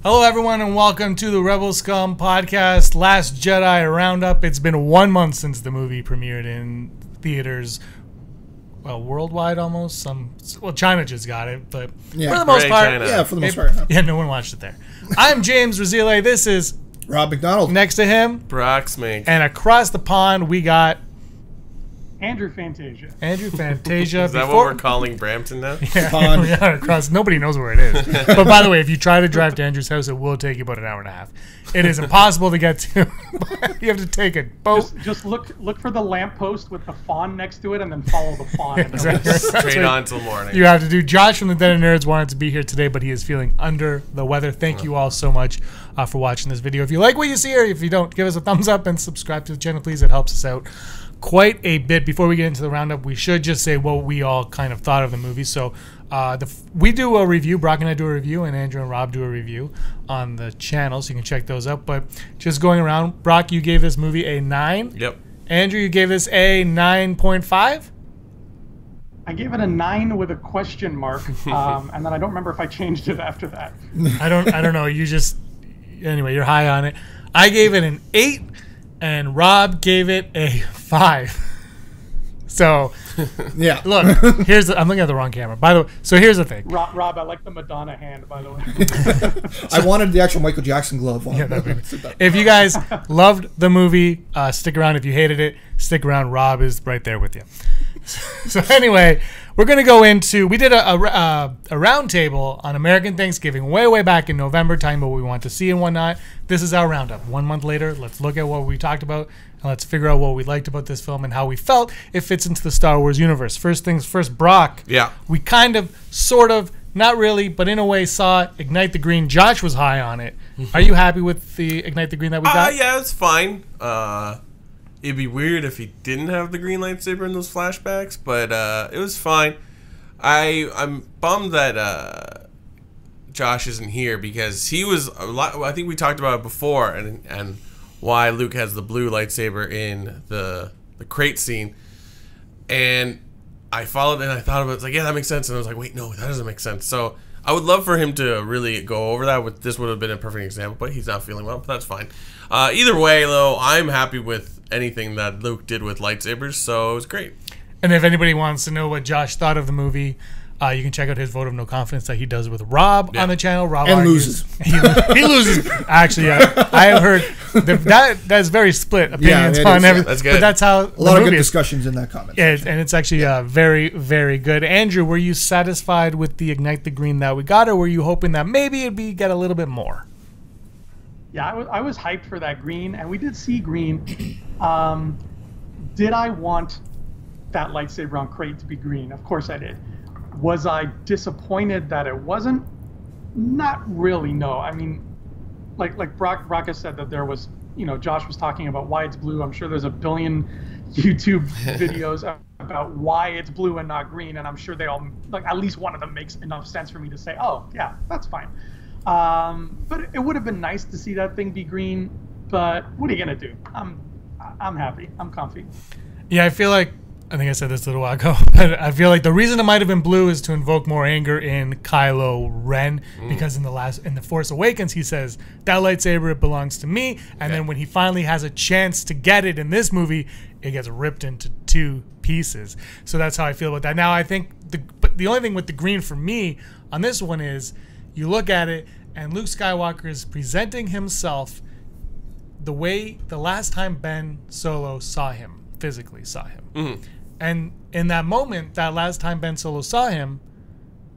Hello, everyone, and welcome to the Rebel Scum podcast, Last Jedi Roundup. It's been 1 month since the movie premiered in theaters, well, worldwide almost. China just got it, but for the most part, China. For the most part. Yeah, no one watched it there. I'm James Razile. This is Rob McDonald. Next to him, Broxmink. And across the pond, we got Andrew Fantasia. Is that what we're calling Brampton now? Yeah, across. Nobody knows where it is. But by the way, if you try to drive to Andrew's house, it will take you about an hour and a half. It is impossible to get to. You have to take a boat. Just look for the lamppost with the fawn next to it, and then follow the fawn. Exactly. Straight on till morning. You have to do. Josh from the Den of Nerds wanted to be here today, but he is feeling under the weather. Thank you all so much for watching this video. If you like what you see, or if you don't, give us a thumbs up and subscribe to the channel, please. It helps us out quite a bit. Before we get into the roundup, we should just say what we all kind of thought of the movie. So we do a review. Brock and I do a review, and Andrew and Rob do a review on the channel, so you can check those out. But just going around, Brock, you gave this movie a 9. Yep. Andrew, you gave this a 9.5. I gave it a 9 with a question mark, and then I don't remember if I changed it after that. I don't know. Anyway, you're high on it. I gave it an 8. And Rob gave it a 5. So, yeah. Look, I'm looking at the wrong camera. By the way, so here's the thing. Rob, I like the Madonna hand, by the way. I wanted the actual Michael Jackson glove on. Yeah, if you guys loved the movie, stick around. If you hated it, stick around. Rob is right there with you. So anyway, we're going to go into, we did a round table on American Thanksgiving way back in November, talking about what we want to see and whatnot. This is our roundup. 1 month later, let's look at what we talked about, and let's figure out what we liked about this film and how we felt it fits into the Star Wars universe. First things first, Brock. Yeah. We kind of, sort of, not really, but in a way saw Ignite the Green. Josh was high on it. Are you happy with the Ignite the Green that we got? Yeah, it's fine. It'd be weird if he didn't have the green lightsaber in those flashbacks, but it was fine. I'm bummed that Josh isn't here, because he was a lot. I think we talked about it before, and why Luke has the blue lightsaber in the crate scene, and I followed it and I thought about it. It's like, yeah, that makes sense, and I was like, wait, no, that doesn't make sense. So I would love for him to really go over that. This would have been a perfect example, but he's not feeling well, but that's fine. Either way, though, I'm happy with anything that Luke did with lightsabers, so it was great. And if anybody wants to know what Josh thought of the movie, you can check out his vote of no confidence that he does with Rob on the channel. Rob loses. He loses. Actually, I have heard that's very split opinions on everything. That's good. But that's how a lot of good discussions in that comment. Yeah, and it's actually very, very good. Andrew, were you satisfied with the Ignite the Green that we got, or were you hoping that maybe it'd get a little bit more? Yeah, I was hyped for that green, and we did see green. Did I want that lightsaber on crate to be green? Of course I did. Was I disappointed that it wasn't? Not really, no. I mean, like Brock has said that there was, Josh was talking about why it's blue. I'm sure there's a billion YouTube videos about why it's blue and not green, and I'm sure they all, at least one of them makes enough sense for me to say, oh, yeah, that's fine. But it would have been nice to see that thing be green, but what are you gonna do? I'm happy. I'm comfy. Yeah, I think I said this a little while ago, but I feel like the reason it might have been blue is to invoke more anger in Kylo Ren, because in the Force Awakens he says that lightsaber, it belongs to me, and then when he finally has a chance to get it in this movie, it gets ripped into 2 pieces. So that's how I feel about that. Now I think the only thing with the green for me on this one is, you look at it, and Luke Skywalker is presenting himself the way the last time Ben Solo physically saw him. Mm-hmm. And in that moment, that last time Ben Solo saw him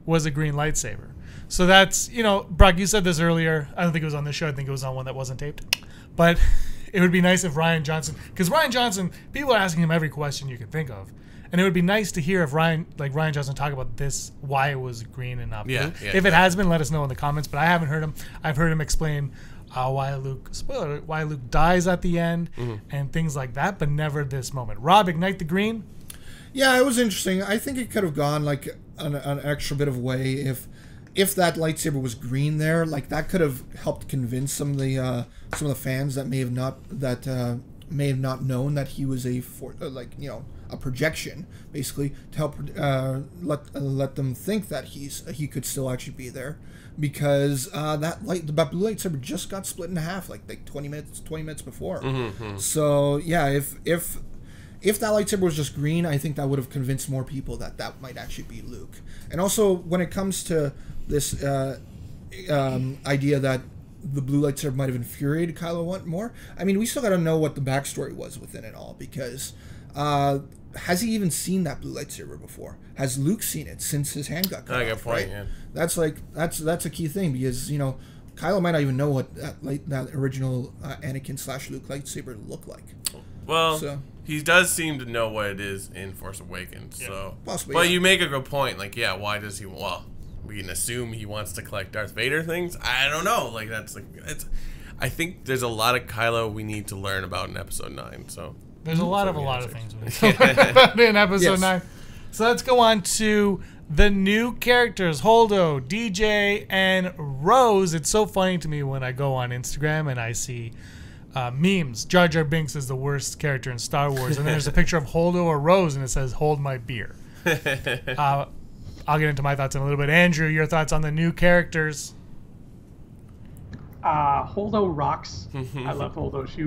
was a green lightsaber. So that's, Brock, you said this earlier. I don't think it was on this show. I think it was on one that wasn't taped. But it would be nice if Rian Johnson, because Rian Johnson, people are asking him every question you can think of. And it would be nice to hear if Rian Johnson talk about this, why it was green and not blue. Yeah, if it has been, let us know in the comments. But I haven't heard him. I've heard him explain why Luke dies at the end and things like that, but never this moment. Rob, Ignite the Green? Yeah, it was interesting. I think it could have gone an extra bit of way if that lightsaber was green there. That could have helped convince some of the fans that may have not known that he was a projection, basically, to help let them think that he could still actually be there, because the blue lightsaber just got split in half like 20 minutes before. So yeah, if that lightsaber was just green, I think that would have convinced more people that that might actually be Luke. And also, when it comes to this idea that the blue lightsaber might have infuriated Kylo more, I mean, we still got to know what the backstory was within it all, because has he even seen that blue lightsaber before? Has Luke seen it since his hand got cut off? Point, right? Yeah. That's a key thing, because Kylo might not even know what that original Anakin / Luke lightsaber looked like. Well, he does seem to know what it is in Force Awakens. Yeah. So, possibly. But you make a good point. Like, yeah, why does he? Well, we can assume he wants to collect Darth Vader things. I don't know. Like, I think there's a lot of Kylo we need to learn about in Episode 9. So there's a lot of things we need to learn about in Episode 9. So let's go on to the new characters: Holdo, DJ, and Rose. It's so funny to me when I go on Instagram and I see memes. Jar Jar Binks is the worst character in Star Wars, and then there's a picture of Holdo or Rose, and it says "Hold my beer." I'll get into my thoughts in a little bit. Andrew, your thoughts on the new characters? Holdo rocks. I love Holdo. She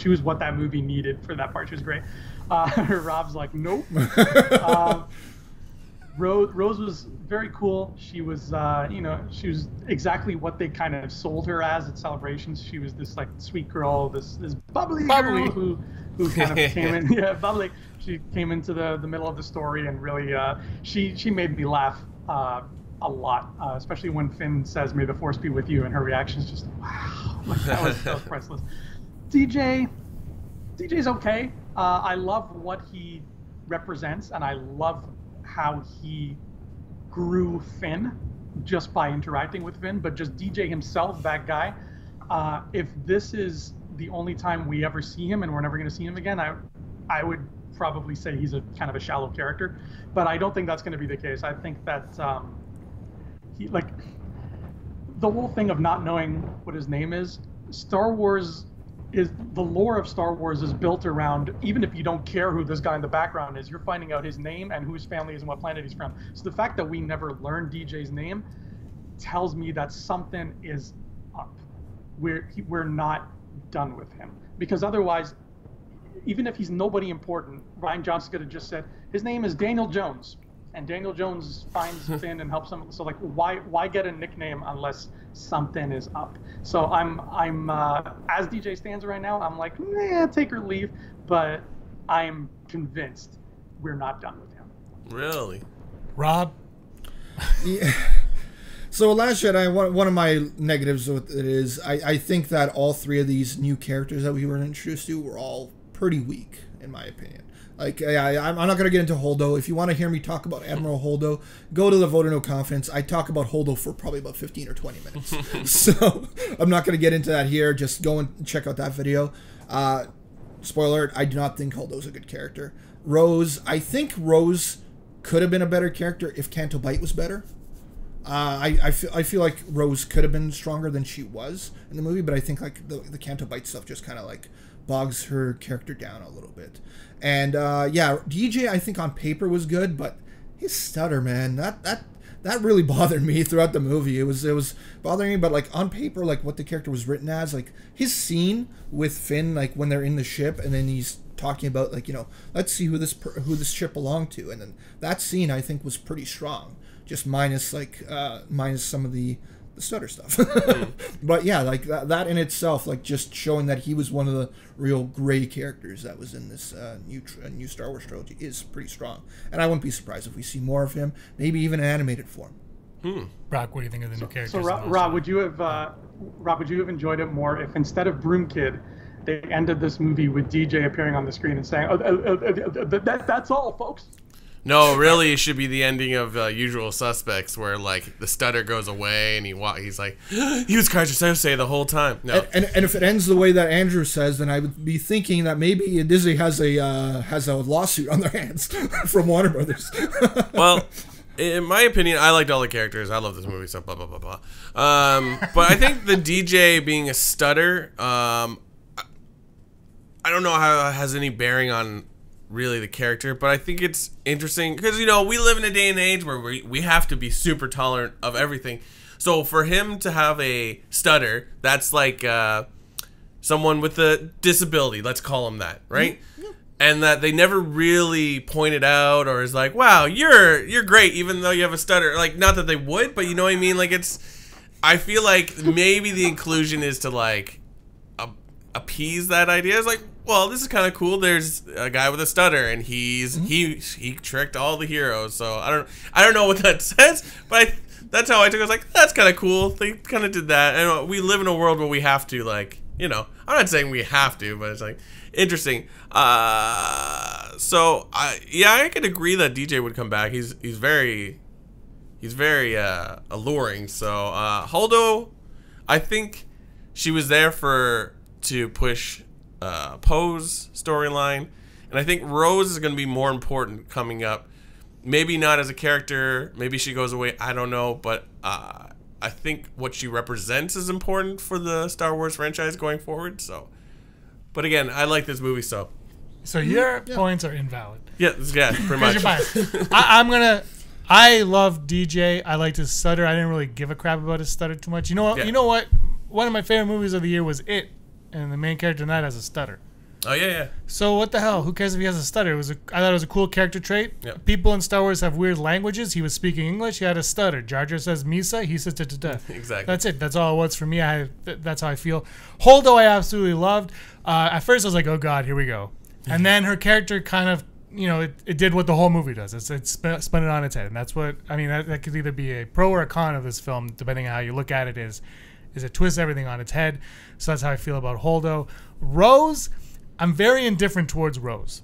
was what that movie needed for that part. She was great. Rob's like, nope. Rose was very cool. She was, she was exactly what they kind of sold her as at Celebrations. She was this like sweet girl, this bubbly girl who kind of came in, bubbly. She came into the middle of the story and really, she made me laugh a lot, especially when Finn says, "May the Force be with you," and her reaction is just, wow, like, that was priceless. DJ's okay. I love what he represents, and I love how he grew Finn just by interacting with Finn. But just DJ himself, that guy, if this is the only time we ever see him and we're never going to see him again, I would probably say he's a kind of a shallow character. But I don't think that's going to be the case. I think that he, like, the whole thing of not knowing what his name is, Star Wars is, the lore of Star Wars is built around, even if you don't care who this guy in the background is, you're finding out his name and who his family is and what planet he's from. So the fact that we never learned DJ's name tells me that something is up. We're not done with him, because otherwise, even if he's nobody important, Rian Johnson could have just said his name is Daniel Jones, and Daniel Jones finds Finn and helps him. So like, why get a nickname unless something is up? So I'm as DJ stands right now, I'm like, take or leave, but I'm convinced we're not done with him. Really? Rob? Yeah. So Last Jedi, one of my negatives with it is I think that all three of these new characters that we were introduced to were all pretty weak, in my opinion. Like, I'm not going to get into Holdo. If you want to hear me talk about Admiral Holdo, go to the Vote of No Confidence. I talk about Holdo for probably about 15 or 20 minutes. So I'm not going to get into that here. Just go and check out that video. Spoiler alert, I do not think Holdo's a good character. Rose, I think Rose could have been a better character if Canto Bight was better. I feel like Rose could have been stronger than she was in the movie, but I think like the Canto Bight stuff just kind of like bogs her character down a little bit. And DJ I think on paper was good, but his stutter, man, that really bothered me throughout the movie. It was bothering me, but like on paper, like what the character was written as, like his scene with Finn, like when they're in the ship and then he's talking about like, let's see who this ship belonged to, and then that scene I think was pretty strong, just minus some of the stutter stuff. But yeah, like that in itself, like just showing that he was one of the real gray characters that was in this new Star Wars trilogy is pretty strong. And I wouldn't be surprised if we see more of him, maybe even in animated form. Brock, what do you think of the new characters? So Rob, would you have enjoyed it more if instead of Broom Kid, they ended this movie with DJ appearing on the screen and saying, that's all, folks? No, really, it should be the ending of Usual Suspects, where like the stutter goes away and he's like, he was Kaiser Sensei the whole time. No, and if it ends the way that Andrew says, then I would be thinking that maybe Disney has a lawsuit on their hands from Warner Brothers. Well, in my opinion, I liked all the characters. I love this movie, so blah blah blah blah. But I think the DJ being a stutter, I don't know how it has any bearing on really the character, but I think it's interesting because, you know, we live in a day and age where we have to be super tolerant of everything. So for him to have a stutter, that's like someone with a disability, let's call him that, right? Mm-hmm. And that they never really pointed out or is like, wow, you're great even though you have a stutter. Like, not that they would, but you know what I mean? Like, I feel like maybe the inclusion is to like appease that idea. It's like, well, this is kind of cool. There's a guy with a stutter, and he tricked all the heroes. So I don't know what that says, but that's how I took it. I was like, that's kind of cool. They kind of did that, and we live in a world where we have to, like, you know, I'm not saying we have to, but it's like interesting. So I could agree that DJ would come back. He's very alluring. So Holdo, I think she was there to push Poe's storyline, and I think Rose is going to be more important coming up. Maybe not as a character, maybe she goes away, I don't know, but I think what she represents is important for the Star Wars franchise going forward. So, but again, I like this movie, so your points are invalid. Yeah, pretty much. You're fine. I love DJ. I liked his stutter. I didn't really give a crap about his stutter too much. You know what? Yeah. You know what? One of my favorite movies of the year was It, and the main character in that has a stutter. Oh yeah. So what the hell? Who cares if he has a stutter? I thought it was a cool character trait. Yep. People in Star Wars have weird languages. He was speaking English. He had a stutter. Jar Jar says Misa. He says da. Exactly. That's it. That's all it was for me. That's how I feel. Holdo I absolutely loved. At first I was like, oh god, here we go. And then her character kind of, you know, it did what the whole movie does. It spun it on its head, and that's what I mean. That could either be a pro or a con of this film, depending on how you look at it. Is it twists everything on its head? So that's how I feel about Holdo. Rose, I'm very indifferent towards Rose.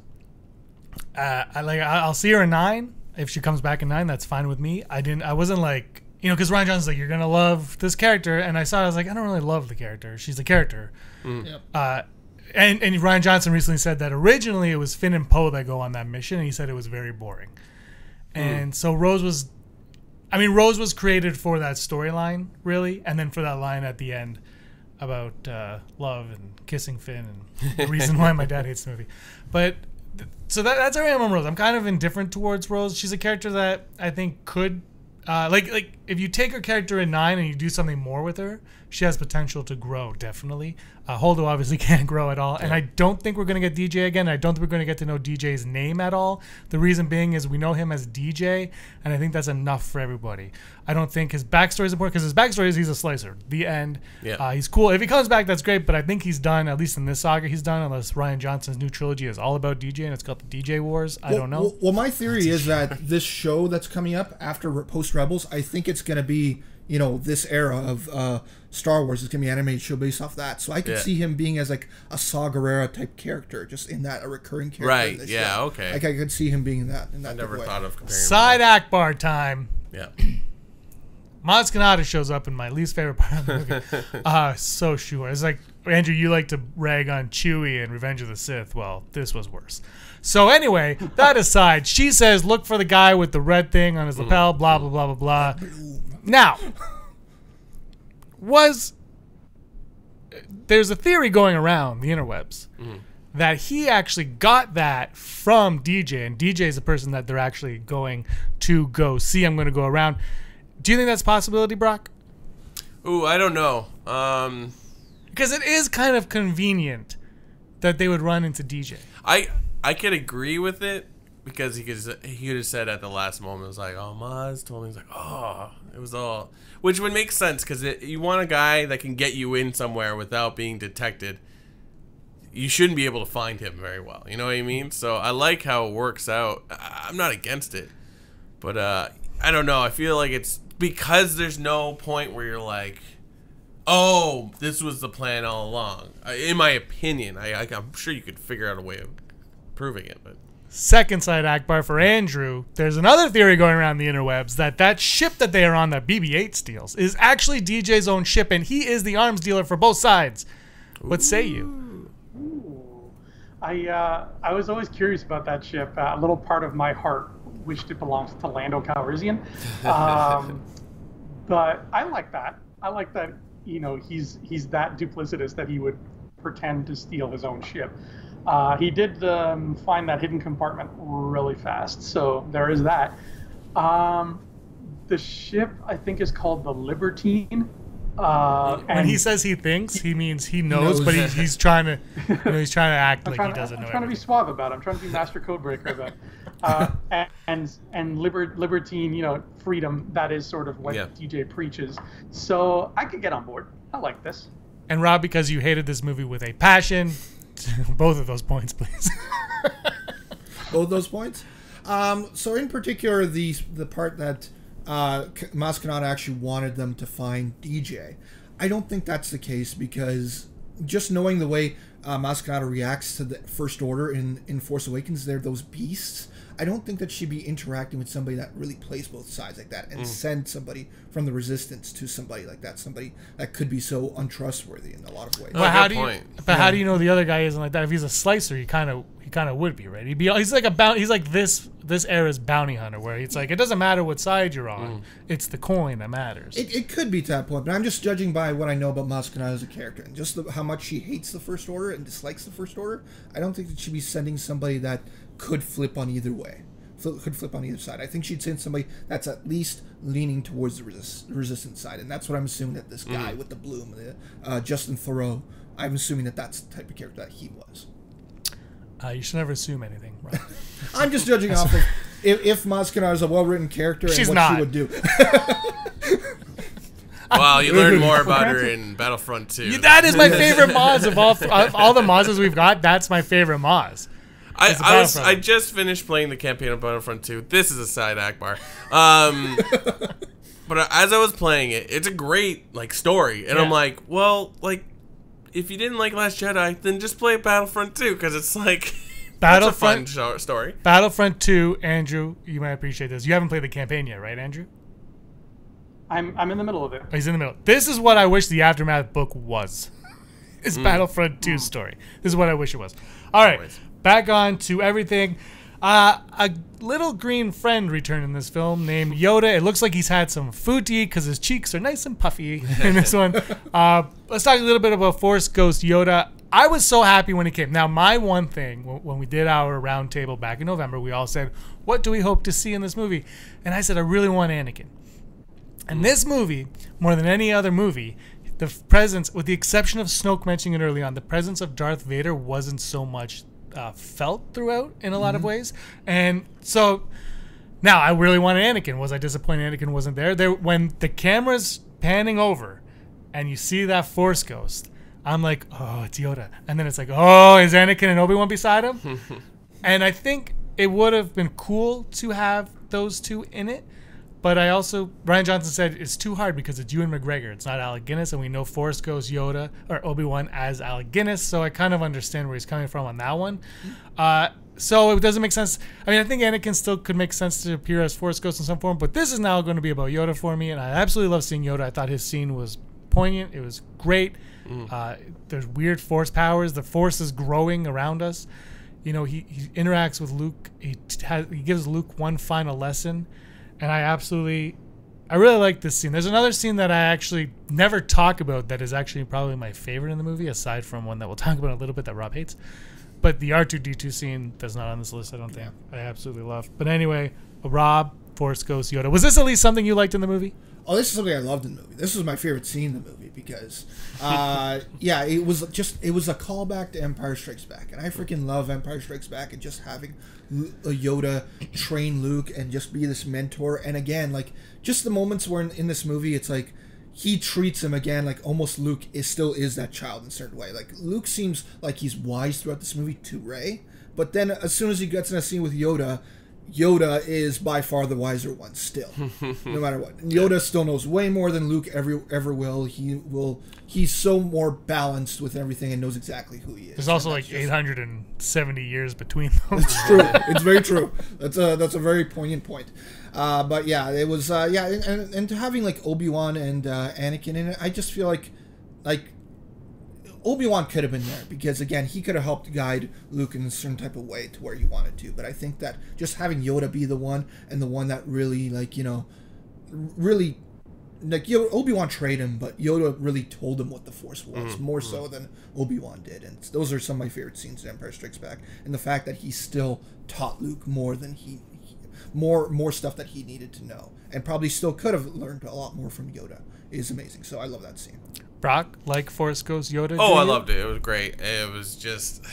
I'll see her in 9 if she comes back in 9. That's fine with me. I wasn't like, you know, because Rian Johnson's like, you're gonna love this character, and I was like, I don't really love the character. She's the character. Yep. And Rian Johnson recently said that originally it was Finn and Poe that go on that mission, and he said it was very boring. And so Rose was created for that storyline, really, and then for that line at the end about love and kissing Finn and the reason why my dad hates the movie. But so that's where I am on Rose. I'm kind of indifferent towards Rose. She's a character that I think could like if you take her character in 9 and you do something more with her, she has potential to grow, definitely. Holdo obviously can't grow at all. And I don't think we're going to get DJ again. I don't think we're going to get to know DJ's name at all. The reason being is we know him as DJ, and I think that's enough for everybody. I don't think his backstory is important, because his backstory is he's a slicer. The end. Yeah. He's cool. If he comes back, that's great, but I think he's done, at least in this saga, he's done, unless Rian Johnson's new trilogy is all about DJ, and it's called the DJ Wars. I don't know. Well, my theory is that this show that's coming up after post-Rebels, I think it's going to be, you know, this era of Star Wars is going to be an animated show based off that. So I could see him being as like a Saw Gerrera type character, just in that, a recurring character. Right, in this yeah, show. okay. Like I could see him being in that. I never thought of comparing. Side Akbar time. Yeah. Maz Kanata shows up in my least favorite part of the movie. So sure. It's like, Andrew, you like to rag on Chewie and Revenge of the Sith. Well, this was worse. So anyway, that aside, she says, look for the guy with the red thing on his lapel, blah, blah, blah, blah, blah. Now, there's a theory going around the interwebs that he actually got that from DJ, and DJ is the person that they're actually going to go see. I'm going to go around. Do you think that's a possibility, Brock? Ooh, I don't know. Because it is kind of convenient that they would run into DJ. I could agree with it, because he could have said at the last moment, it was like, oh, Maz told me, he's like, oh, it was all, which would make sense, because you want a guy that can get you in somewhere without being detected. You shouldn't be able to find him very well. You know what I mean? So I like how it works out. I'm not against it, but I don't know. I feel like it's because there's no point where you're like, oh, this was the plan all along. In my opinion, I'm sure you could figure out a way of proving it, but. Second side Akbar for Andrew, there's another theory going around the interwebs that ship that they are on, that BB-8 steals, is actually DJ's own ship, and he is the arms dealer for both sides. What say you? Ooh. I was always curious about that ship. A little part of my heart wished it belongs to Lando Calrissian. But I like that. I like that, you know, he's that duplicitous that he would pretend to steal his own ship. He did find that hidden compartment really fast, so there is that. The ship, I think, is called the Libertine. When he says he thinks, he means he knows, but he's trying to, he's trying to act like he doesn't know. I'm trying to be suave about it. I'm trying to be master codebreaker about it. And libertine, freedom. That is sort of what DJ preaches. So I could get on board. I like this. And Rob, because you hated this movie with a passion, both of those points, please. Both those points. So in particular, the part that Maz Kanata actually wanted them to find DJ. I don't think that's the case, because just knowing the way Maz Kanata reacts to the First Order in Force Awakens, they're those beasts. I don't think that she'd be interacting with somebody that really plays both sides like that and send somebody from the Resistance to somebody like that, somebody that could be so untrustworthy in a lot of ways. Well, how do you know the other guy isn't like that? If he's a slicer, he kind of would be, right? He's like this era's bounty hunter, where it's like it doesn't matter what side you're on, it's the coin that matters. It could be to that point, but I'm just judging by what I know about Maz Kanata as a character and just how much she hates the First Order and dislikes the First Order. I don't think that she'd be sending somebody that could flip on either way. Could flip on either side. I think she'd send somebody that's at least leaning towards the resistance side, and that's what I'm assuming that this guy with the bloom, Justin Theroux, I'm assuming that that's the type of character that he was. You should never assume anything, right? I'm just judging off of if Maz Kanata is a well-written character and what she would do. Wow, you learned more about her in Battlefront 2. That is my favorite Maz of all the Mazes we've got. That's my favorite Maz. I just finished playing the campaign of Battlefront 2. This is a side Akbar. But as I was playing it, it's a great story, and I'm like, well, if you didn't like Last Jedi, then just play Battlefront 2, because it's that's a fun story. Battlefront 2, Andrew, you might appreciate this. You haven't played the campaign yet, right, Andrew? I'm in the middle of it. Oh, he's in the middle. This is what I wish the Aftermath book was. It's Battlefront 2's story. This is what I wish it was. All right. Always. Back on to everything. A little green friend returned in this film named Yoda. It looks like he's had some food to eat because his cheeks are nice and puffy in this one. Let's talk a little bit about Force Ghost Yoda. I was so happy when he came. Now, my one thing, when we did our roundtable back in November, we all said, what do we hope to see in this movie? And I said, I really want Anakin. And this movie, more than any other movie, the presence, with the exception of Snoke mentioning it early on, the presence of Darth Vader wasn't so much felt throughout in a lot of ways. And so now I really wanted Anakin. Was I disappointed Anakin wasn't there? When the camera's panning over and you see that Force Ghost, I'm like, oh, it's Yoda. And then it's like, oh, is Anakin and Obi-Wan beside him? And I think it would have been cool to have those two in it. But I also, Ryan Johnson said it's too hard because it's Ewan McGregor. It's not Alec Guinness, and we know Force Ghost Yoda or Obi-Wan as Alec Guinness, so I kind of understand where he's coming from on that one. So it doesn't make sense. I mean, I think Anakin still could make sense to appear as Force Ghost in some form, but this is now going to be about Yoda for me, and I absolutely love seeing Yoda. I thought his scene was poignant. It was great. There's weird Force powers. The Force is growing around us. He interacts with Luke. He gives Luke one final lesson. And I really like this scene. There's another scene that I actually never talk about that is actually probably my favorite in the movie, aside from one that we'll talk about in a little bit that Rob hates. But the R2-D2 scene that's not on this list, I don't think. I absolutely love. But anyway, Rob, Force Ghost Yoda. Was this at least something you liked in the movie? Oh, this is something I loved in the movie. This was my favorite scene in the movie because, it was a callback to Empire Strikes Back, and I freaking love Empire Strikes Back and just having a Yoda train Luke and just be this mentor. And again, just the moments where in this movie, it's like he treats him again like almost Luke still is that child in a certain way. Like Luke seems like he's wise throughout this movie to Rey, but then as soon as he gets in a scene with Yoda is by far the wiser one still, no matter what. Yoda still knows way more than Luke ever will. He's so more balanced with everything and knows exactly who he is. There's also 870 years between them. It's true. It's very true. That's a very poignant point. But yeah, it was and to having Obi-Wan and Anakin in it, I just feel like Obi-Wan could have been there because, again, he could have helped guide Luke in a certain type of way to where he wanted to. But I think that just having Yoda be the one and the one that really, really like Obi-Wan trained him, but Yoda really told him what the Force was, more so than Obi-Wan did. And those are some of my favorite scenes in Empire Strikes Back. And the fact that he still taught Luke more than more stuff that he needed to know, and probably still could have learned a lot more from Yoda, is amazing. So I love that scene. Brock, like Force Ghost Yoda? Oh, I loved it. It was great. It was just,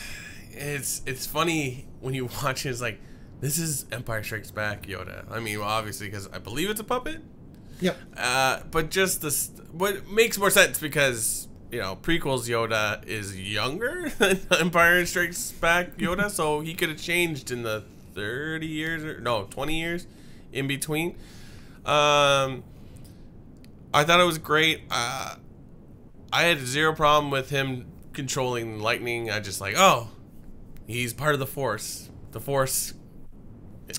it's funny when you watch it. It's like, this is Empire Strikes Back Yoda. I mean, well, obviously, because I believe it's a puppet. Yep. But just this, what makes more sense because, you know, prequels Yoda is younger than Empire Strikes Back Yoda, so he could have changed in the 30 years, or no, 20 years in between. I thought it was great. I had zero problem with him controlling lightning. I just like, oh, he's part of the Force. The Force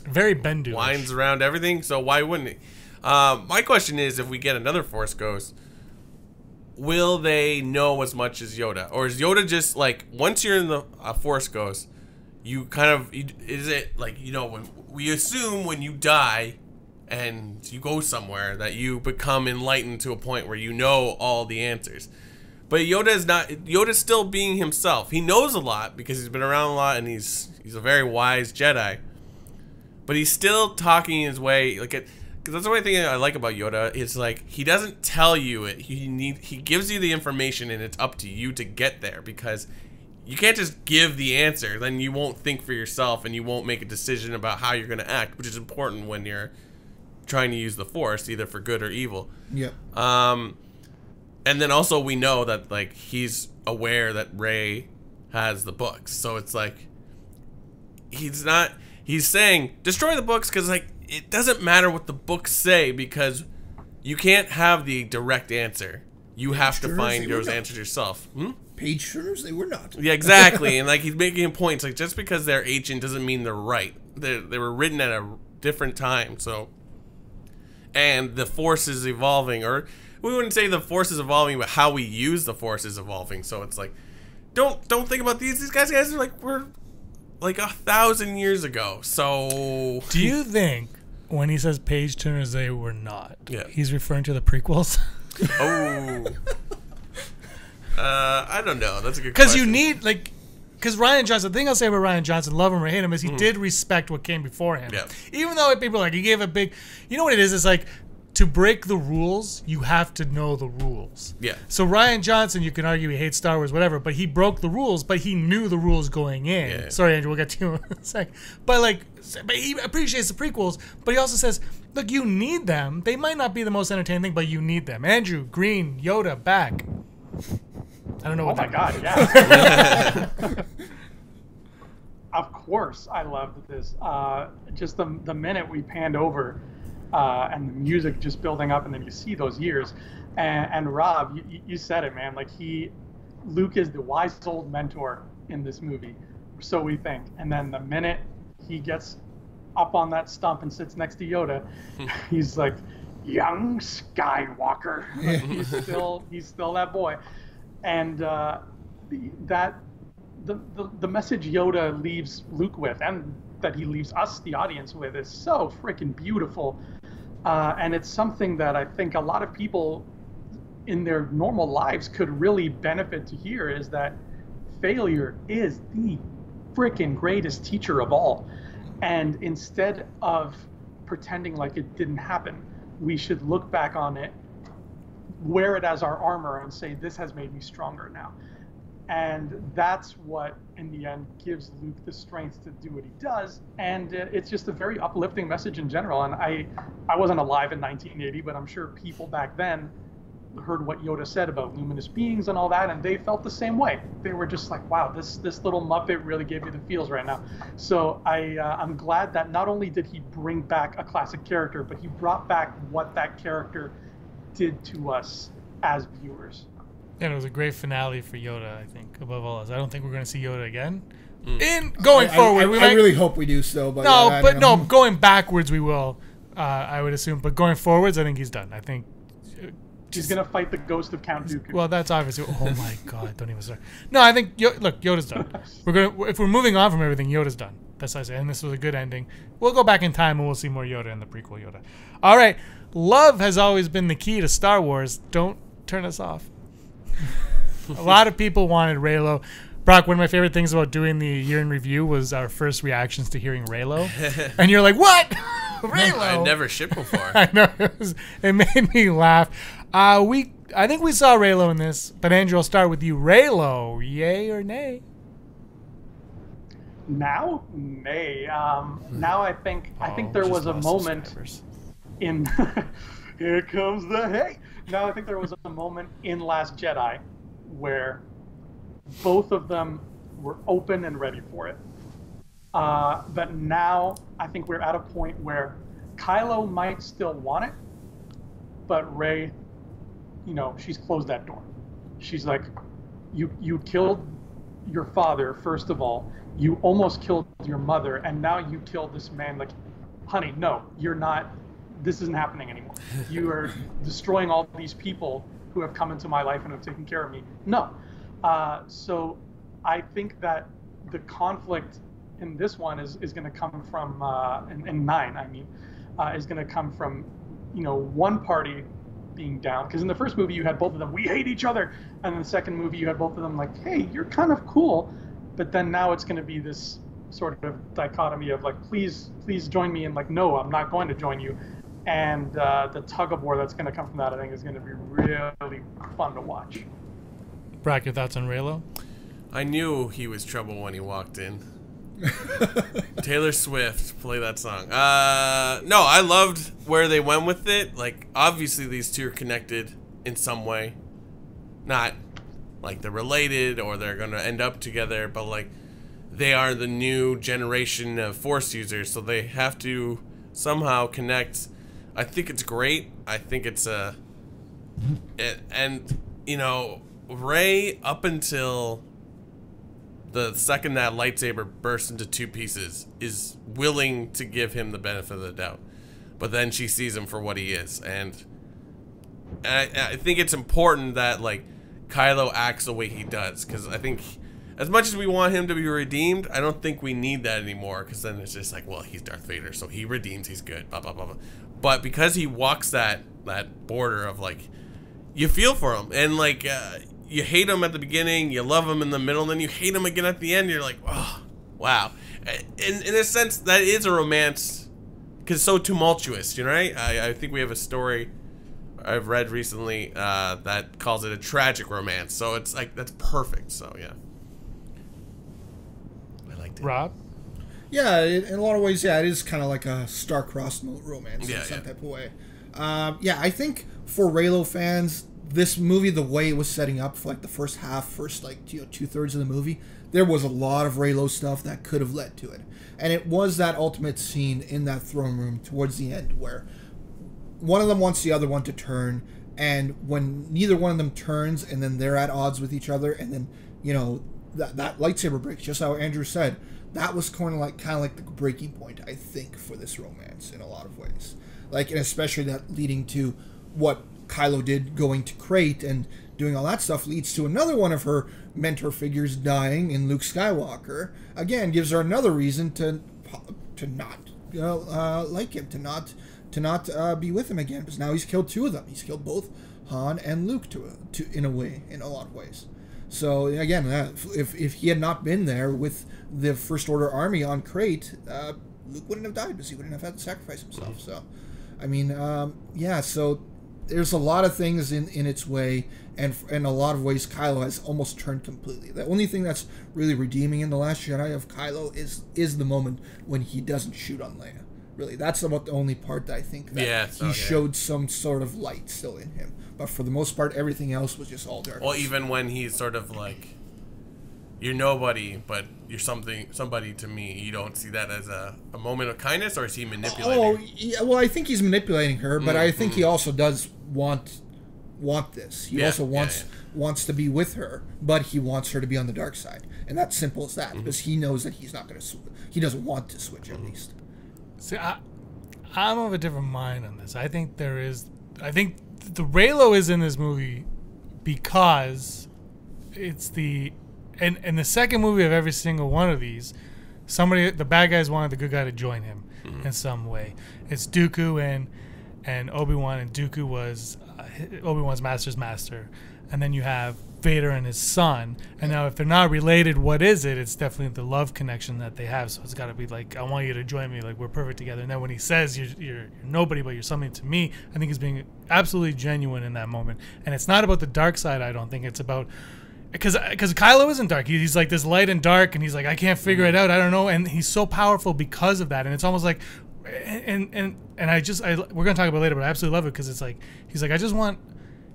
very Bendu winds around everything, so why wouldn't he? My question is, if we get another Force Ghost, will they know as much as Yoda? Or is Yoda just like, once you're in the Force Ghost, you kind of, is it like, you know, when we assume when you die and you go somewhere that you become enlightened to a point where you know all the answers. But Yoda is not, Yoda's still being himself. He knows a lot because he's been around a lot and he's a very wise Jedi. But he's still talking his way, like, because that's the only thing I like about Yoda. Is like, he doesn't tell you it. He gives you the information, and it's up to you to get there, because you can't just give the answer. Then you won't think for yourself, and you won't make a decision about how you're going to act, which is important when you're trying to use the Force, either for good or evil. Yep. And then also we know that, like, he's aware that Rey has the books, so it's like he's saying destroy the books because, like, it doesn't matter what the books say, because you can't have the direct answer. You have to find those answers yourself. Page turners, they were not. Yeah, exactly. And like, he's making points like, just because they're ancient doesn't mean they're right. They were written at a different time. So, and the Force is evolving, or we wouldn't say the Force is evolving, but how we use the Force is evolving. So it's like, don't think about these guys are like, we're like 1,000 years ago. So do you think when he says page turners they were not, he's referring to the prequels? Oh. I don't know. That's a good question. Because you need, like, because Rian Johnson, the thing I'll say about Rian Johnson, love him or hate him, is he did respect what came before him. Yeah. Even though people are like, he gave a big, you know what it is? It's like, to break the rules, you have to know the rules. Yeah. So Rian Johnson, you can argue he hates Star Wars, whatever, but he broke the rules, but he knew the rules going in. Yeah. Sorry, Andrew, we'll get to you in a sec. But he appreciates the prequels, but he also says, look, you need them. They might not be the most entertaining thing, but you need them. Andrew, Green, Yoda, back. I don't know what. Oh my God, yeah. Of course, I loved this. Just the minute we panned over, and the music just building up, and then you see those years. And Rob, you said it, man. Like, Luke is the wise old mentor in this movie, so we think. And then the minute he gets up on that stump and sits next to Yoda, he's like, young Skywalker. He's still that boy. And the message Yoda leaves Luke with, and that he leaves us, the audience, with, is so freaking beautiful. And it's something that I think a lot of people in their normal lives could really benefit to hear, is that failure is the freaking greatest teacher of all. And instead of pretending like it didn't happen, we should look back on it, wear it as our armor, and say, this has made me stronger now. And that's what, in the end, gives Luke the strength to do what he does. And it's just a very uplifting message in general. And I wasn't alive in 1980, but I'm sure people back then heard what Yoda said about luminous beings and all that, and they felt the same way. They were just like, wow, this little Muppet really gave me the feels right now. So I'm glad that not only did he bring back a classic character, but he brought back what that character did to us as viewers. And it was a great finale for Yoda, I think, above all else. I don't think we're going to see Yoda again. Going forward, I really hope we do so. But going backwards we will, I would assume. But going forwards, I think he's done. I think he's going to fight the ghost of Count Dooku. Well, that's obviously. Oh my God! Don't even start. No, I think look, Yoda's done. If we're moving on from everything, Yoda's done. That's what I say. And this was a good ending. We'll go back in time and we'll see more Yoda in the prequel Yoda. All right. love has always been the key to Star Wars. Don't turn us off. A lot of people wanted Reylo. Brock, one of my favorite things about doing the year in review was our first reactions to hearing Reylo. And you're like, what? Reylo? I've never shipped before. I know. It made me laugh. I think we saw Reylo in this, but Andrew, I'll start with you. Reylo, yay or nay? Now? Nay. Now I think there was a moment in here comes the hey. Now I think there was a moment in Last Jedi where both of them were open and ready for it. But now I think we're at a point where Kylo might still want it, but Rey, she's closed that door. She's like, you killed your father, first of all. You almost killed your mother, and now you killed this man. Like, honey, no, you're not. This isn't happening anymore. You are destroying all these people who have come into my life and have taken care of me. No. So I think that the conflict in this one is going to come from, in 9, I mean, is going to come from, one party being down. Because in the first movie, you had both of them, we hate each other. And in the second movie, you had both of them like, hey, you're kind of cool. But then now it's going to be this sort of dichotomy of like, please join me. And like, no, I'm not going to join you. And the tug of war that's going to come from that, I think, is going to be really fun to watch. Brock, your thoughts on Reylo? I knew he was trouble when he walked in. Taylor Swift, play that song. No, I loved where they went with it. Like, obviously these two are connected in some way. Not like they're related or they're going to end up together, but like they are the new generation of Force users, so they have to somehow connect. I think it's great. I think it's and Rey, up until the second that lightsaber bursts into 2 pieces, is willing to give him the benefit of the doubt. But then she sees him for what he is. And I think it's important that, like, Kylo acts the way he does. Because I think, as much as we want him to be redeemed, I don't think we need that anymore. Because then it's just like, well, he's Darth Vader, so he redeems, he's good, blah, blah, blah, blah. But because he walks that border of, like, you feel for him. And, like, you hate him at the beginning, you love him in the middle, and then you hate him again at the end. You're like, oh, wow. In a sense, that is a romance, because it's so tumultuous, right? I think we have a story I've read recently that calls it a tragic romance. So it's like, that's perfect. So, yeah. I liked it. Rob? Yeah, in a lot of ways, yeah, it is kind of like a star-crossed romance in some type of way. Yeah, I think for Reylo fans, this movie, the way it was setting up for like the first 2/3 of the movie, there was a lot of Reylo stuff that could have led to it. And it was that ultimate scene in that throne room towards the end where one of them wants the other one to turn, and when neither one of them turns and then they're at odds with each other, and then, that lightsaber breaks, just how Andrew said, that was kind of like the breaking point, I think, for this romance in a lot of ways. Like, and especially that leading to what Kylo did, going to Crate and doing all that stuff, leads to another one of her mentor figures dying in Luke Skywalker. Again, gives her another reason to not like him, to not be with him again, because now he's killed 2 of them. He's killed both Han and Luke in a lot of ways. So again, if he had not been there with the First Order army on Crate, Luke wouldn't have died, because he wouldn't have had to sacrifice himself. So, I mean, yeah. So there's a lot of things in its way, and in a lot of ways, Kylo has almost turned completely. The only thing that's really redeeming in The Last Jedi of Kylo is the moment when he doesn't shoot on Leia. Really, that's about the only part that I think that he showed some sort of light still in him. But for the most part, everything else was just all darkness. Well, even when he's sort of like, you're nobody, but you're somebody to me. You don't see that as a moment of kindness, or is he manipulating? Oh, yeah, well, I think he's manipulating her, but I think he also does want this. He also wants to be with her, but he wants her to be on the dark side, and that's simple as that, because he knows that he's not going to. He doesn't want to switch, at least. See, I'm of a different mind on this. I think the Reylo is in this movie because it's in the second movie of every single one of these, the bad guys wanted the good guy to join him in some way. It's Dooku and Obi-Wan and Dooku was Obi-Wan's master's master, and then you have Vader and his son. And now if they're not related, what is it? It's definitely the love connection that they have. So it's got to be like, I want you to join me, like we're perfect together. And then when he says you're nobody but you're something to me, I think he's being absolutely genuine in that moment. And it's not about the dark side, I don't think. It's about, because Kylo isn't dark. He's like this light and dark, and he's like, I can't figure it out, I don't know. And he's so powerful because of that. And it's almost like, and we're gonna talk about it later, but I absolutely love it because it's like, he's like, I just want,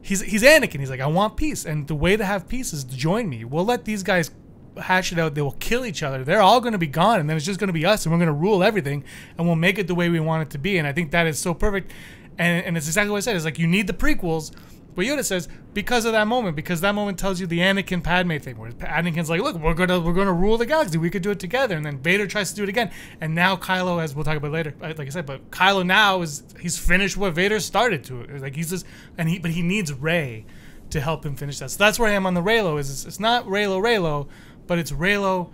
he's Anakin. He's like, I want peace, and the way to have peace is to join me. We'll let these guys hash it out. They will kill each other. They're all going to be gone, and then it's just going to be us, and we're going to rule everything, and we'll make it the way we want it to be. And I think that is so perfect. And it's exactly what I said. It's like, you need the prequels. But Yoda says, because of that moment, because that moment tells you the Anakin Padme thing, where Anakin's like, look, we're gonna rule the galaxy. We could do it together. And then Vader tries to do it again. And now Kylo, as we'll talk about later, like I said, but Kylo now he's finished what Vader started to. Like he's just, but he needs Rey to help him finish that. So that's where I am on the Reylo. It's not Reylo, but it's Reylo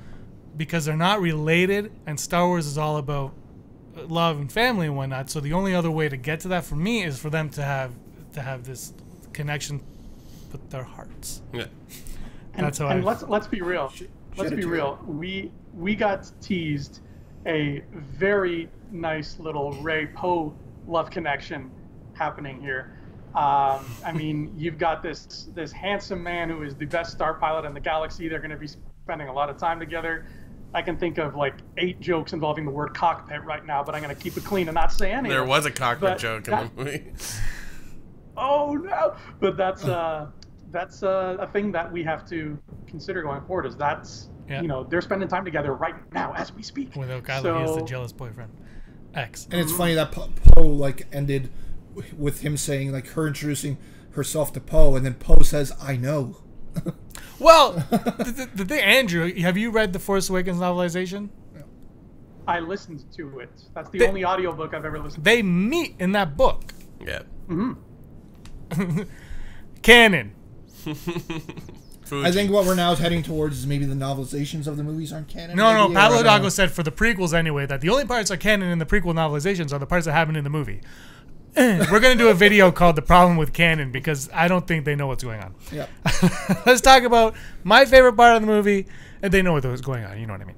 because they're not related, and Star Wars is all about love and family and whatnot. So the only other way to get to that for me is for them to have this connection with their hearts. Yeah. That's how and let's be real. Let's be real. We got teased a very nice little Rey Poe love connection happening here. I mean, you've got this handsome man who is the best star pilot in the galaxy. They're going to be spending a lot of time together. I can think of like 8 jokes involving the word cockpit right now, but I'm going to keep it clean and not say any. There was a cockpit joke in the movie. Oh no! But that's a thing that we have to consider going forward. Is they're spending time together right now as we speak. Without Kylo, he is the jealous boyfriend. X. And it's funny that Poe like ended with him saying like her introducing herself to Poe, and then Poe says, "I know." Well, the thing, Andrew, have you read the Force Awakens novelization? I listened to it. That's the only audiobook I've ever listened to. They meet in that book. Yeah. Mm-hmm. Canon. I think what we're now heading towards is maybe the novelizations of the movies aren't canon. No. Pablo Hidalgo said for the prequels anyway that the only parts that are canon in the prequel novelizations are the parts that happen in the movie. We're going to do a video called The Problem with Canon because I don't think they know what's going on. Yep. Let's talk about my favorite part of the movie, and they know what's going on. You know what I mean.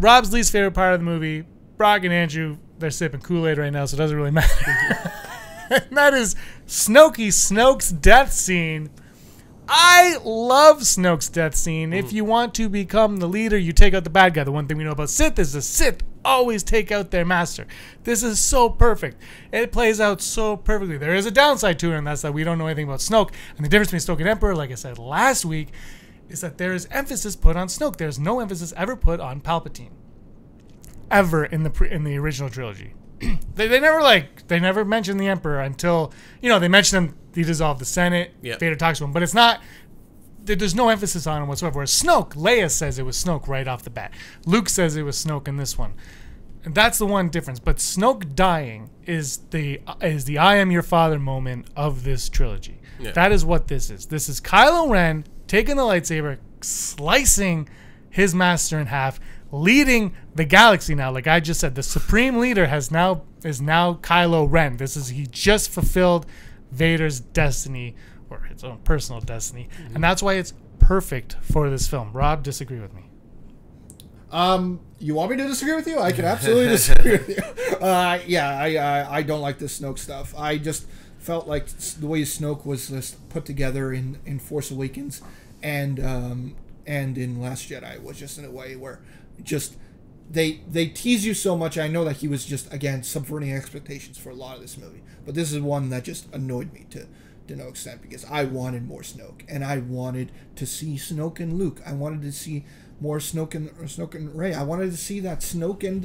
Rob's least favorite part of the movie, Brock and Andrew, they're sipping Kool-Aid right now, so it doesn't really matter. And that is Snoke's death scene. I love Snoke's death scene. If you want to become the leader, you take out the bad guy. The one thing we know about Sith is the Sith always take out their master. This is so perfect. It plays out so perfectly. There is a downside to it, and that's that we don't know anything about Snoke. And the difference between Snoke and Emperor, like I said last week, is that there is emphasis put on Snoke. There's no emphasis ever put on Palpatine. Ever in the original trilogy. They never mention the Emperor until, they mention him. He dissolved the Senate. Yep. Vader talks to him, but it's not. There's no emphasis on him whatsoever. Whereas Snoke, Leia says it was Snoke right off the bat. Luke says it was Snoke in this one, and that's the one difference. But Snoke dying is the I am your father moment of this trilogy. Yeah. That is what this is. This is Kylo Ren taking the lightsaber, slicing his master in half, leading the galaxy now. Like I just said, the supreme leader is now Kylo Ren. He just fulfilled Vader's destiny, or his own personal destiny, and that's why it's perfect for this film. Rob, disagree with me. You want me to disagree with you? I can absolutely disagree with you. I don't like this Snoke stuff. I just felt like the way Snoke was just put together in Force Awakens and in Last Jedi was just in a way where just they tease you so much. I know that he was just, again, subverting expectations for a lot of this movie, but this is one that just annoyed me to no extent because I wanted more Snoke, and I wanted to see Snoke and Luke. I wanted to see more Snoke and Rey. I wanted to see that Snoke and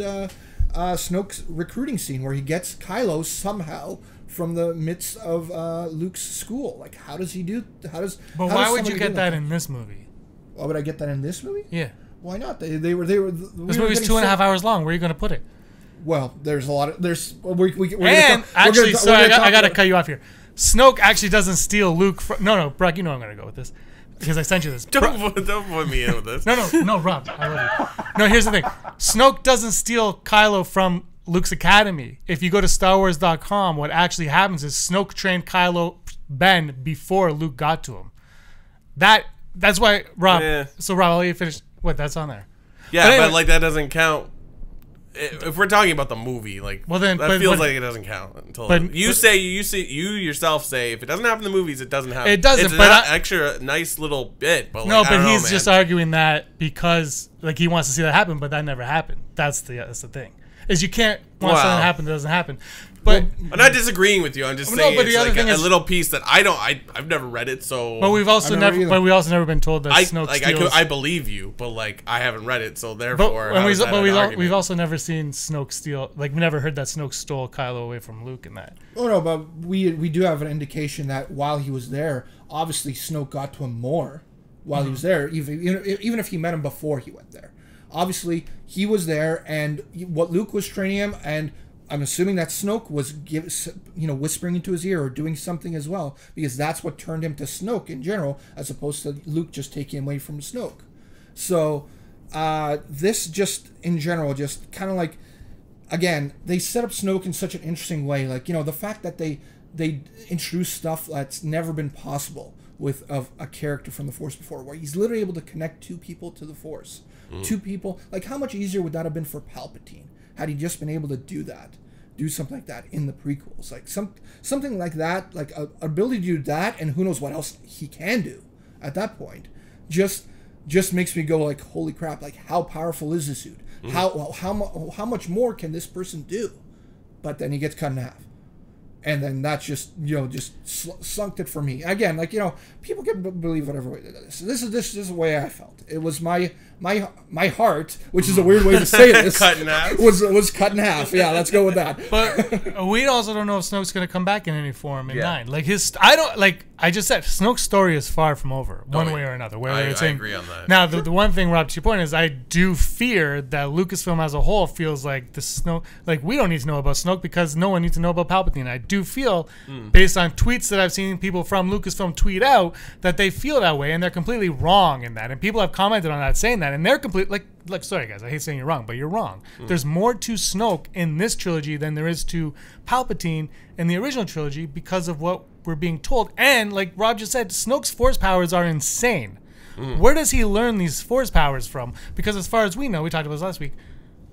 Snoke's recruiting scene where he gets Kylo somehow from the midst of Luke's school. Like, how does he do? But why would you get that in this movie? Why would I get that in this movie? Yeah. Why not? This movie's 2.5 hours long. Where are you going to put it? Well, there's a lot of I got to cut you off here. Snoke actually doesn't steal Luke from... No, Brock, you know I'm going to go with this. Because I sent you this. Don't put me in with this. No, Rob. I love you. No, here's the thing. Snoke doesn't steal Kylo from Luke's Academy. If you go to StarWars.com, what actually happens is Snoke trained Kylo Ben before Luke got to him. That's why Rob. Yeah. So Rob, I'll let you finish. What? That's on there. Yeah, But anyway- but like that doesn't count. If we're talking about the movie, like, Well, then- that but- feels but- like it doesn't count until but- you yourself say if it doesn't happen in the movies, it doesn't happen. It doesn't, It's but an I- extra nice little bit. But like, No, I don't but know, he's man. just arguing that because like he wants to see that happen, but that never happened. That's the thing. Is you can't want Wow. something to happen that doesn't happen. But I'm not disagreeing with you. I'm just No, saying but the it's other like thing a is- little piece that I've never read it, so. but we've also I've never never either. but we also never been told that I Snoke like steals. I believe you, but like I haven't read it, so but therefore. and how is that an we've argument? also never seen Snoke steal. Like we never heard that Snoke stole Kylo away from Luke in that. Oh no, but we do have an indication that while he was there, obviously Snoke got to him more while he was there, even if he met him before he went there. Obviously, he was there, and what Luke was training him, and I'm assuming that Snoke was whispering into his ear or doing something as well, because that's what turned him to Snoke in general, as opposed to Luke just taking away from Snoke. So this just in general, just kind of like, again, they set up Snoke in such an interesting way. Like, the fact that they introduce stuff that's never been possible with a character from the Force before, where he's literally able to connect two people to the Force. Two people. Like, how much easier would that have been for Palpatine had he just been able to do something like that in the prequels? Like something like that, like a ability to do that, and who knows what else he can do at that point. Just makes me go like, holy crap! Like, how powerful is this dude? How much more can this person do? But then he gets cut in half. And then that's just slunked it for me. Again, like, people can believe whatever way they do this. This is the way I felt. It was my heart, which is a weird way to say this, Cut in half. was cut in half. Yeah, let's go with that. But we also don't know if Snoke's going to come back in any form in Yeah. 9. Like I just said, Snoke's story is far from over, one way or another. Whether it's I in, agree on that. Now, the one thing, Rob, to your point is, I do fear that Lucasfilm as a whole feels like the Snoke, like we don't need to know about Snoke because no one needs to know about Palpatine. I do feel, based on tweets that I've seen people from Lucasfilm tweet out, that they feel that way and they're completely wrong in that. And people have commented on that saying that, and they're complete like sorry guys, I hate saying you're wrong, but you're wrong. There's more to Snoke in this trilogy than there is to Palpatine in the original trilogy because of what we're being told. And like Rob just said, Snoke's force powers are insane. Where does he learn these force powers from? Because as far as we know, we talked about this last week,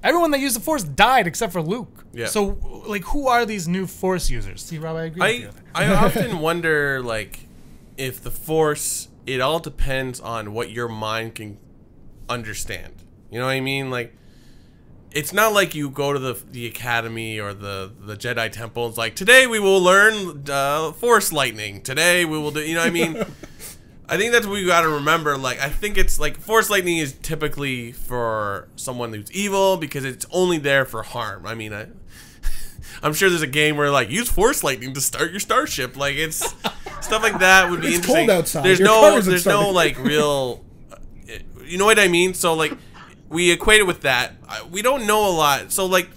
everyone that used the force died except for Luke. Yeah. So like, who are these new force users? See, Rob, I agree with you. I often wonder, like, if the Force, it all depends on what your mind can understand. You know what I mean? Like, it's not like you go to the academy or the Jedi temple. It's like, today we will learn Force lightning. Today we will do, you know what I mean? I think that's what we got to remember. Like, I think it's like Force lightning is typically for someone who's evil because it's only there for harm. I mean, I'm sure there's a game where like use Force lightning to start your starship. Like, it's stuff like that would be It's interesting. cold outside. There's Your car isn't there's no starting. like real. You know what I mean? So like, we equate it with that. We don't know a lot. So like,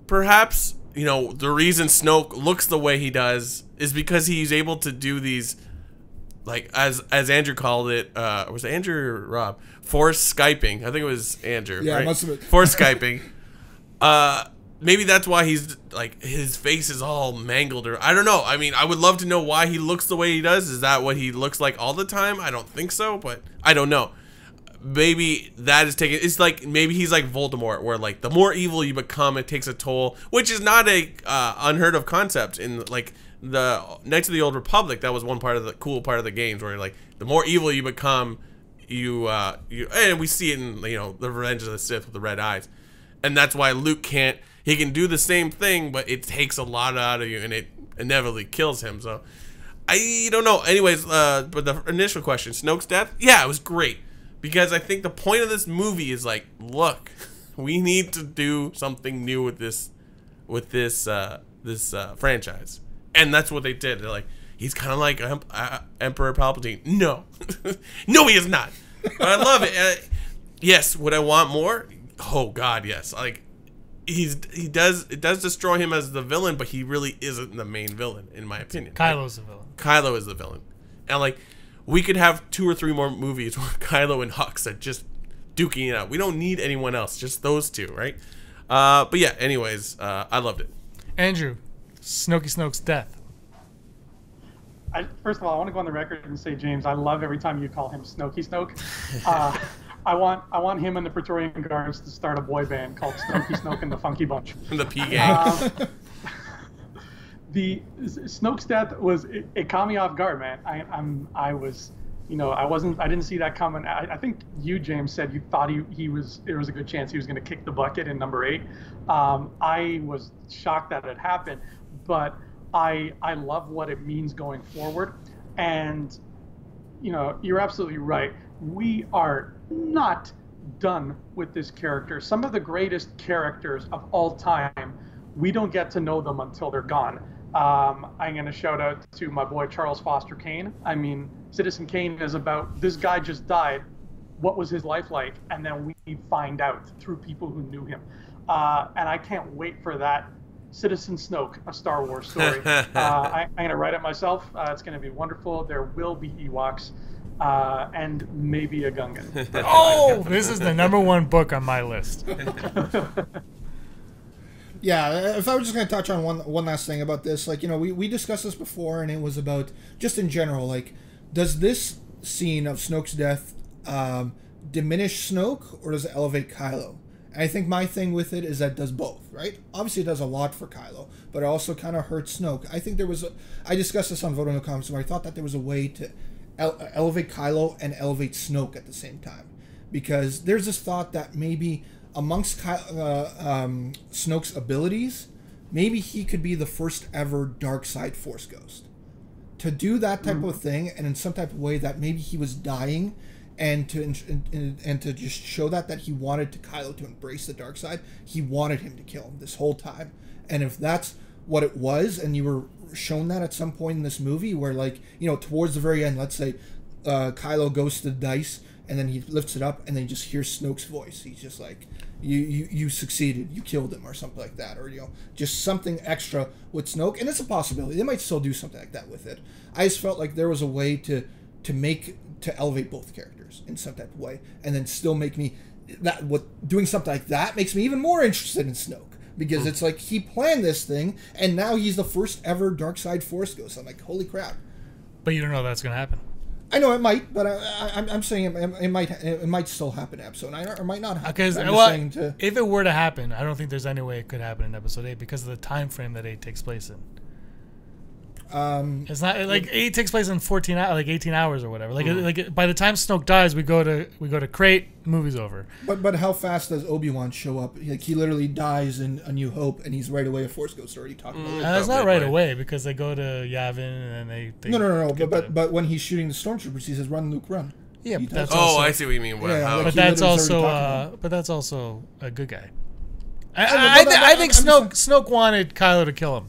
perhaps the reason Snoke looks the way he does is because he's able to do these. Like, as Andrew called it, was it Andrew or Rob? Force Skyping. I think it was Andrew. Yeah, right? it must have been. Force Skyping. Maybe that's why he's, like, his face is all mangled, or I don't know. I mean, I would love to know why he looks the way he does. Is that what he looks like all the time? I don't think so, but I don't know. Maybe that is taking, it's like, maybe he's like Voldemort, where, like, the more evil you become, it takes a toll, which is not a unheard of concept in, like, the Knights of the Old Republic. That was one part of the cool part of the games, where like the more evil you become, you and we see it in the Revenge of the Sith with the red eyes, and that's why Luke can't. He can do the same thing, but it takes a lot out of you, and it inevitably kills him. So I don't know. Anyways, but the initial question, Snoke's death, yeah, it was great because I think the point of this movie is like, look, we need to do something new with this franchise. And that's what they did. They're like, he's kind of like Emperor Palpatine. No. No, he is not. But I love it. Yes, would I want more? Oh, God, yes. Like, it does destroy him as the villain, but he really isn't the main villain, in my opinion. Kylo's the villain. Kylo is the villain. And, like, we could have 2 or 3 more movies where Kylo and Hux are just duking it out. We don't need anyone else, just those two, right? But yeah, anyways, I loved it. Andrew, Snoke's death. First of all, I want to go on the record and say, James, I love every time you call him Snoke. I want him and the Praetorian Guards to start a boy band called Snoke and the Funky Bunch. The P gang. The Snoke's death it caught me off guard, man. I didn't see that coming. I think you, James, said you thought there was a good chance he was going to kick the bucket in number 8. I was shocked that it happened, but I love what it means going forward. And you're absolutely right. We are not done with this character. Some of the greatest characters of all time, we don't get to know them until they're gone. I'm going to shout out to my boy Charles Foster Kane. I mean, Citizen Kane is about this guy just died. What was his life like? And then we find out through people who knew him. And I can't wait for that Citizen Snoke, a Star Wars story. I'm going to write it myself. It's going to be wonderful. There will be Ewoks. And maybe a Gungan. Oh, this is the #1 book on my list. Yeah, if I was just going to touch on one last thing about this, we discussed this before, and it was about, just in general, does this scene of Snoke's death diminish Snoke, or does it elevate Kylo? And I think my thing with it is that it does both, right? Obviously, it does a lot for Kylo, but it also kind of hurts Snoke. I think I discussed this on Vote in the Comments, where I thought that there was a way to elevate Kylo and elevate Snoke at the same time. Because there's this thought that maybe amongst Snoke's abilities, maybe he could be the first ever dark side Force ghost. To do that type of thing, and in some type of way that maybe he was dying, and to just show that he wanted Kylo to embrace the dark side, he wanted him to kill him this whole time. And if that's what it was, and you were shown that at some point in this movie, where towards the very end, let's say Kylo goes to the dice, and then he lifts it up, and then you just hear Snoke's voice. He's just like, you succeeded, you killed him, or something like that, or just something extra with Snoke. And it's a possibility they might still do something like that with it. I just felt like there was a way to elevate both characters in some type of way, and then still make me doing something like that makes me even more interested in Snoke. Because it's like he planned this thing, and now he's the first ever dark side Force ghost. I'm like, holy crap! But you don't know that's going to happen. I know it might, but I'm saying it might still happen in episode 9, or might not happen. Because if it were to happen, I don't think there's any way it could happen in episode 8 because of the time frame that 8 takes place in. It's not like 8 takes place in 18 hours or whatever. Like by the time Snoke dies, we go to Crate. Movie's over. But how fast does Obi-Wan show up? Like he literally dies in A New Hope, and he's right away a Force ghost already talking about it. That's not right away because they go to Yavin and then they no. But when he's shooting the stormtroopers, he says, "Run, Luke, run." Yeah, but that's I see what you mean. But that's also a good guy. I think Snoke wanted Kylo to kill him.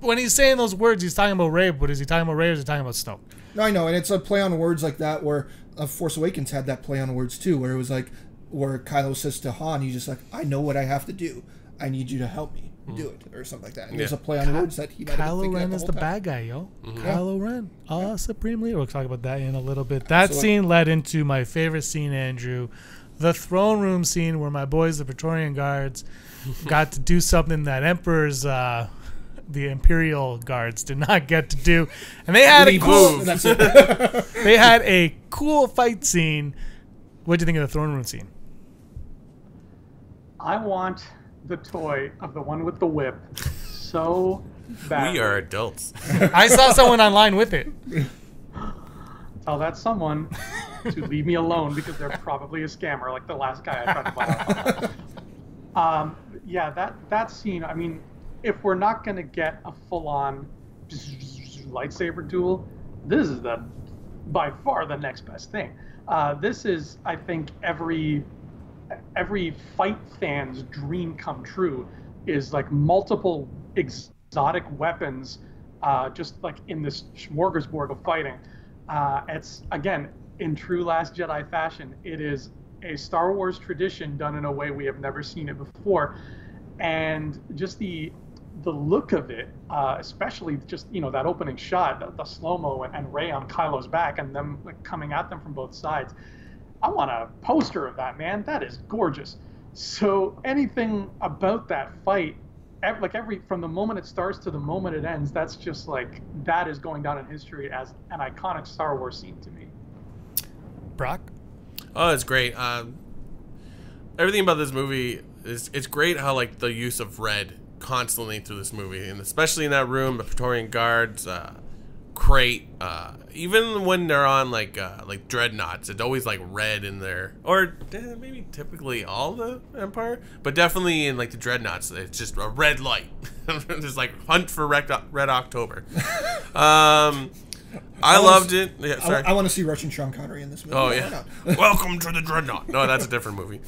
When he's saying those words, he's talking about Rey, but is he talking about Rey or is he talking about Snoke? No, I know, and it's a play on words like that where Force Awakens had that play on words too, where it was like, where Kylo says to Han, he's just like, I know what I have to do. I need you to help me do it, or something like that. And there's a play on words that he might have been thinking Kylo Ren is the bad guy, yo. Kylo Ren, Supreme Leader. We'll talk about that in a little bit. That scene led into my favorite scene, Andrew. The throne room scene where my boys, the Praetorian Guards, got to do something that Emperor's... the Imperial Guards did not get to do, and they had they had a cool fight scene. What do you think of the throne room scene? I want the toy of the one with the whip so bad. We are adults. I saw someone online with it. Tell that someone to leave me alone because they're probably a scammer, like the last guy I tried to buy. Yeah, that scene. I mean, if we're not going to get a full-on lightsaber duel, this is by far the next best thing. This is, I think, every fight fan's dream come true, is like multiple exotic weapons, just like in this smorgasbord of fighting. It's, again, in true Last Jedi fashion, it is a Star Wars tradition done in a way we have never seen it before. And just the look of it, especially just, that opening shot, the slow-mo and Rey on Kylo's back and them coming at them from both sides. I want a poster of that, man. That is gorgeous. So anything about that fight, from the moment it starts to the moment it ends, that's just like, that is going down in history as an iconic Star Wars scene to me. Brock? Oh, it's great. Everything about this movie it's great how like the use of red constantly through this movie, and especially in that room, the Praetorian Guards, crate, even when they're on like dreadnoughts, it's always like red in there, or maybe typically all the Empire, but definitely in like the dreadnoughts, it's just a red light. Just like hunt for red October. I loved it. Yeah, sorry. I want to see Russian Sean Connery in this movie. Oh yeah. Welcome to the Dreadnought. No, that's a different movie.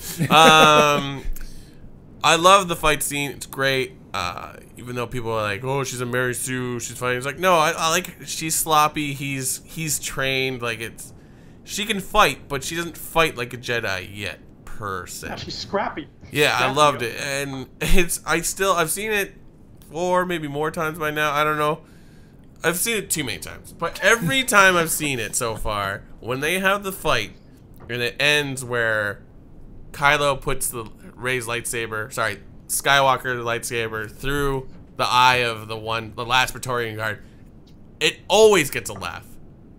I love the fight scene. It's great. Even though people are like, "Oh, she's a Mary Sue. She's fighting." It's like, no, I like. She's sloppy. He's trained. Like she can fight, but she doesn't fight like a Jedi yet, per se. Yeah, she's scrappy. Yeah, I loved it, and I've seen it 4, maybe more times by now. I don't know. I've seen it too many times, but every time I've seen it so far, when they have the fight, and it ends where Kylo puts the Skywalker lightsaber through the eye of the last Praetorian Guard, it always gets a laugh.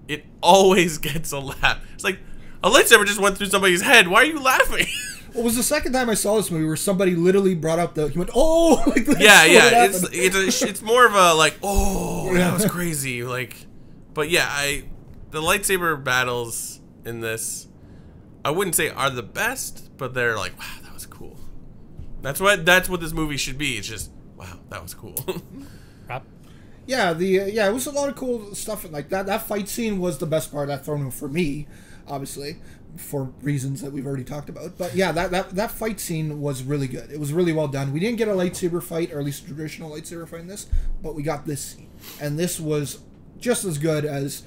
It always gets a laugh. It's like, a lightsaber just went through somebody's head. Why are you laughing? Well, it was the second time I saw this movie where somebody literally brought up he went, oh, like yeah. It's more of a like, oh, that was crazy. Like, but yeah, the lightsaber battles in this, I wouldn't say are the best, but they're like, wow, that was cool. That's what this movie should be. It's just, wow, that was cool. Rob? Yeah, it was a lot of cool stuff. Like that fight scene was the best part of that throne room for me, obviously, for reasons that we've already talked about. But yeah, that fight scene was really good. It was really well done. We didn't get a lightsaber fight, or at least a traditional lightsaber fight in this, but we got this scene. And this was just as good as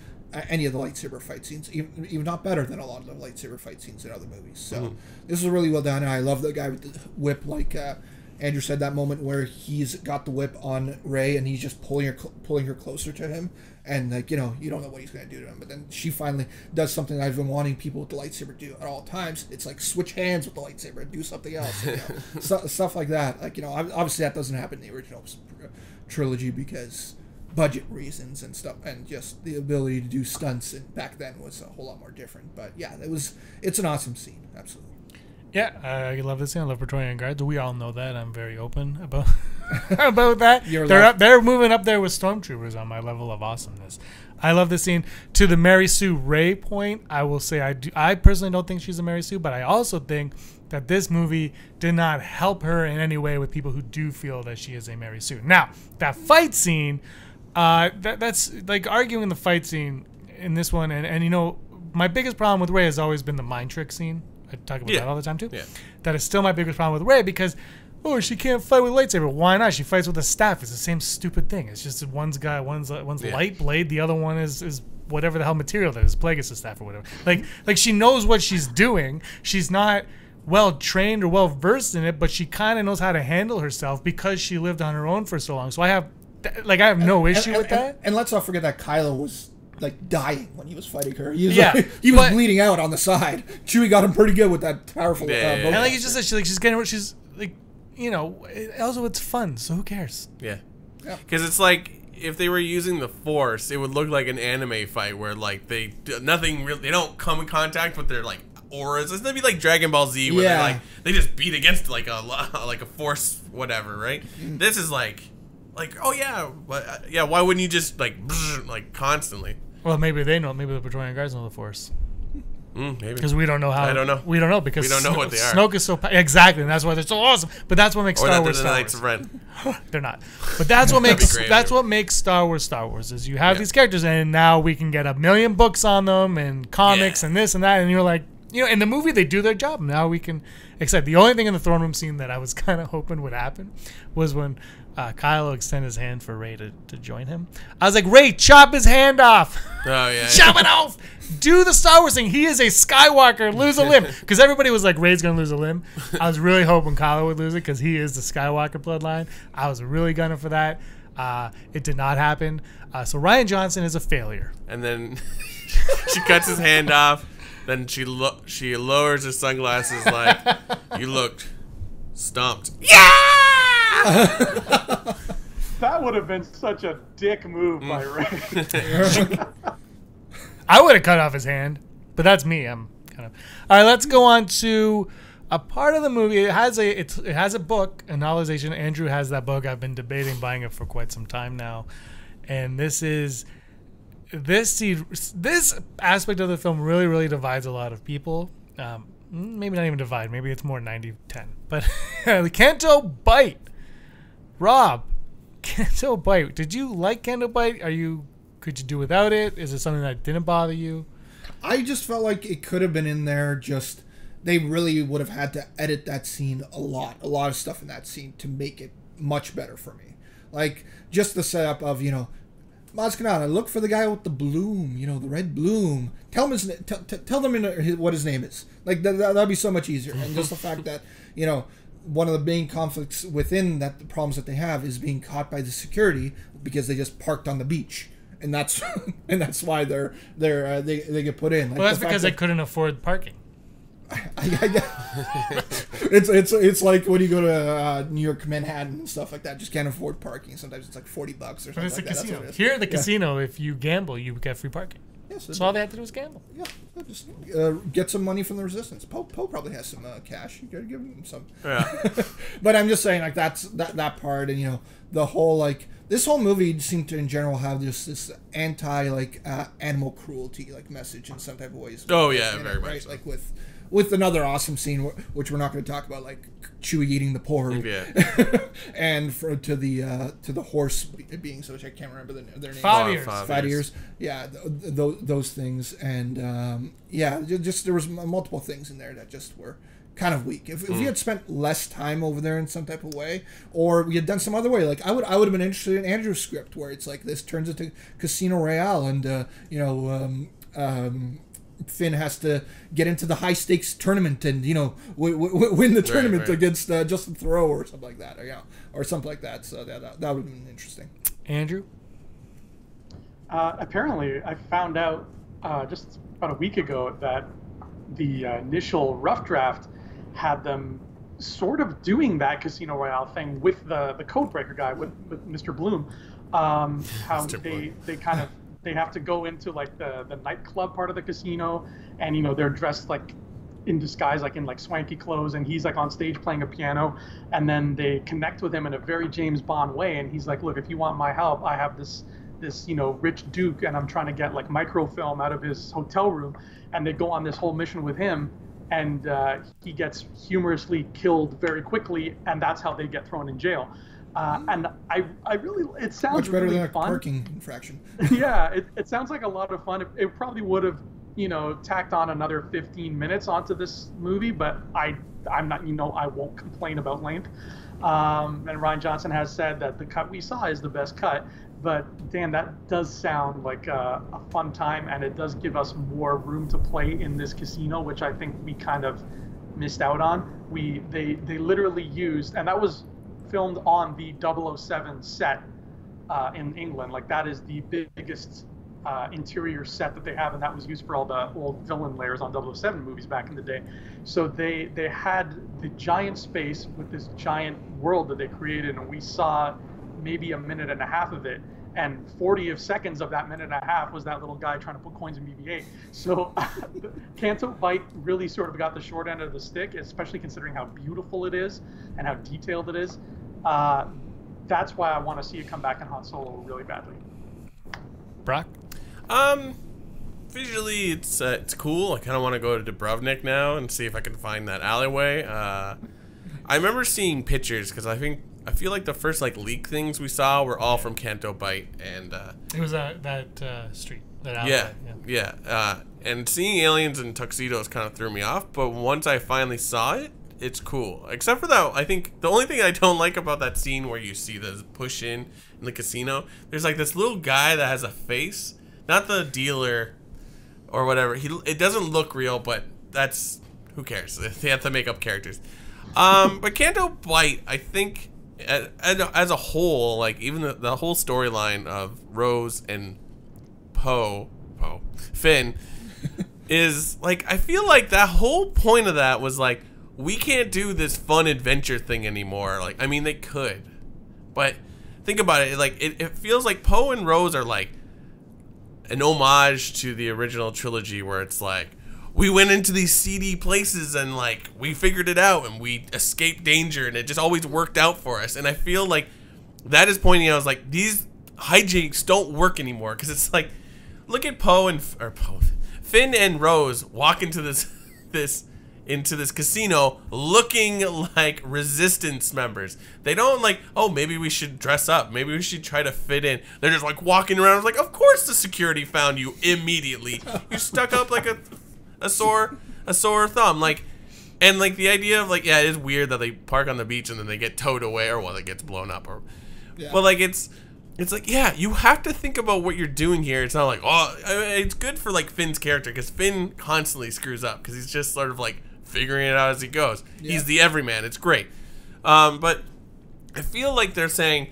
any of the lightsaber fight scenes, even not better than a lot of the lightsaber fight scenes in other movies. So this was really well done, and I love the guy with the whip, like Andrew said, that moment where he's got the whip on Rey and he's just pulling her closer to him, and like, you don't know what he's going to do to him, but then she finally does something I've been wanting people with the lightsaber to do at all times. It's like switch hands with the lightsaber and do something else, stuff like that. Like, obviously that doesn't happen in the original trilogy because budget reasons and stuff, and just the ability to do stunts back then was a whole lot more different. But yeah, it's an awesome scene, absolutely. Yeah, I love this scene. I love Praetorian Guards. We all know that. I'm very open about about that. They're moving up there with stormtroopers on my level of awesomeness. I love this scene. To the Mary Sue Rey point, I will say I personally don't think she's a Mary Sue, but I also think that this movie did not help her in any way with people who do feel that she is a Mary Sue. Now, that fight scene, that's like arguing the fight scene in this one, and my biggest problem with Rey has always been the mind trick scene. I talk about that all the time too. Yeah. That is still my biggest problem with Rey because, she can't fight with a lightsaber. Why not? She fights with a staff. It's the same stupid thing. It's just one's light blade, the other one is whatever the hell material that is, Plagueis' staff or whatever. Like she knows what she's doing. She's not well trained or well versed in it, but she kind of knows how to handle herself because she lived on her own for so long. So I have no issue with that. And let's not forget that Kylo was like dying when he was fighting her. He was bleeding out on the side. Chewie got him pretty good with that powerful. And like you just said, she's like, also it's fun, so who cares? Yeah, because it's like if they were using the Force, it would look like an anime fight where like they don't come in contact with their like auras. It's gonna be like Dragon Ball Z where they just beat against like a Force whatever, right? This is like oh yeah, why wouldn't you just like constantly? Well, maybe they know. Maybe the Praetorian Guards know the Force. Maybe. Because we don't know how. I don't know. We don't know because we don't know what they are. Snoke is so exactly, and that's why they're so awesome. But that's what makes Star Wars Star Wars. Ren. They're not. But that's what makes Star Wars Star Wars. Is you have these characters, and now we can get 1 million books on them and comics and this and that, and you're like, in the movie they do their job. Now we can accept. The only thing in the throne room scene that I was kind of hoping would happen was when Kylo extended his hand for Rey to join him. I was like, Rey, chop his hand off. Oh, yeah. Chop it off. Do the Star Wars thing. He is a Skywalker. Lose a limb. Because everybody was like, Rey's going to lose a limb. I was really hoping Kylo would lose it because he is the Skywalker bloodline. I was really gunning for that. It did not happen. So Rian Johnson is a failure. And then she cuts his hand off. Then she lowers her sunglasses like, you looked stomped. Yeah! That would have been such a dick move by Rey. I would have cut off his hand, but that's me. I'm kind of. All right, let's go on to a part of the movie. It has a book, a novelization. Andrew has that book. I've been debating buying it for quite some time now, and this aspect of the film really divides a lot of people. Maybe not even divide. Maybe it's more 90-10. But the Canto Bite, Rob. Canto Bite. Did you like Canto Bite? Could you do without it? Is it something that didn't bother you? I just felt like it could have been in there. Just they really would have had to edit that scene a lot of stuff in that scene to make it much better for me. Like just the setup of Maz Kanata, look for the guy with the bloom, the red bloom. Tell him tell them what his name is. Like that'd be so much easier. And just the fact that one of the main conflicts within that, the problems that they have is being caught by the security because they just parked on the beach, and that's why they get put in. Like, well, that's because they couldn't afford parking. It's like when you go to New York, Manhattan, and stuff like that. Just can't afford parking. Sometimes it's like $40 or something. But it's like a that. casino. That's Here at the casino, if you gamble, you get free parking. Yes, so all they had to do was gamble. Yeah, just get some money from the Resistance. Poe probably has some cash. You gotta give him some. Yeah. But I'm just saying, like that part, and the whole this whole movie seemed to in general have this anti animal cruelty message in some type of ways. Oh yeah, very much. Right, So. like with another awesome scene which we're not going to talk about, like Chewie eating the porg, and to the horse beings, which I can't remember their names. Five ears. Yeah, those things, and just there was multiple things in there that just were kind of weak. If we had spent less time over there in some type of way, or we had done some other way, like I would have been interested in Andrew's script where it's like this turns into Casino Royale, and Finn has to get into the high stakes tournament and win the tournament against Justin Thoreau or something like that, or something like that. So that would have been interesting. Andrew, apparently, I found out just about a week ago that the initial rough draft had them sort of doing that Casino Royale thing with the Codebreaker guy, with Mr. Bloom. How they kind of. They have to go into the nightclub part of the casino, and they're dressed in disguise, in swanky clothes, and he's on stage playing a piano, and then they connect with him in a very James Bond way, and he's like, look, if you want my help, I have this rich duke, and I'm trying to get microfilm out of his hotel room, and they go on this whole mission with him, and he gets humorously killed very quickly, and that's how they get thrown in jail. And I really, it sounds much better really than a fun. Parking infraction. Yeah, it sounds like a lot of fun. It probably would have, tacked on another 15 minutes onto this movie, but I'm not, I won't complain about length. And Rian Johnson has said that the cut we saw is the best cut. But Dan, that does sound like a fun time, and it does give us more room to play in this casino, which I think we kind of missed out on. They literally used, and that was filmed on the 007 set in England. That is the biggest interior set that they have, and that was used for all the old villain layers on 007 movies back in the day. So they had the giant space with this giant world that they created, and we saw maybe a minute and a half of it, and 40 seconds of that minute and a half was that little guy trying to put coins in BB-8. So Canto Bite really sort of got the short end of the stick, especially considering how beautiful it is and how detailed it is. That's why I want to see it come back in Han Solo really badly. Brock? Visually, it's cool. I kind of want to go to Dubrovnik now and see if I can find that alleyway. I remember seeing pictures because I feel like the first like leak things we saw were all from Canto Bite, and it was that street. That alleyway. Yeah. And seeing aliens in tuxedos kind of threw me off, but once I finally saw it, it's cool. Except for that, I think the only thing I don't like about that scene where you see the push in the casino, there's like this little guy that has a face, not the dealer or whatever. It doesn't look real, but that's, who cares? They have to make up characters. But Canto Bite, I think, as a whole, like even the whole storyline of Rose and Finn is like, I feel like that whole point of that was like, we can't do this fun adventure thing anymore. Like, I mean, they could, but think about it. Like, it feels like Poe and Rose are like an homage to the original trilogy, where it's like, we went into these seedy places and like we figured it out and we escaped danger and it just always worked out for us. And I feel like that is pointing out, like, these hijinks don't work anymore, because it's like, look at Finn and Rose walk into this casino looking like Resistance members. They don't like, oh, maybe we should dress up, maybe we should try to fit in. They're just like walking around. It's like, of course the security found you immediately. You stuck up like a sore thumb. Like, and like the idea of like, yeah, it is weird that they park on the beach and then they get towed away, or well, it gets blown up, or but like it's like, yeah, you have to think about what you're doing here. It's not like, oh, it's good for like Finn's character, because Finn constantly screws up because he's just sort of like figuring it out as he goes. Yeah. He's the everyman. It's great. But I feel like they're saying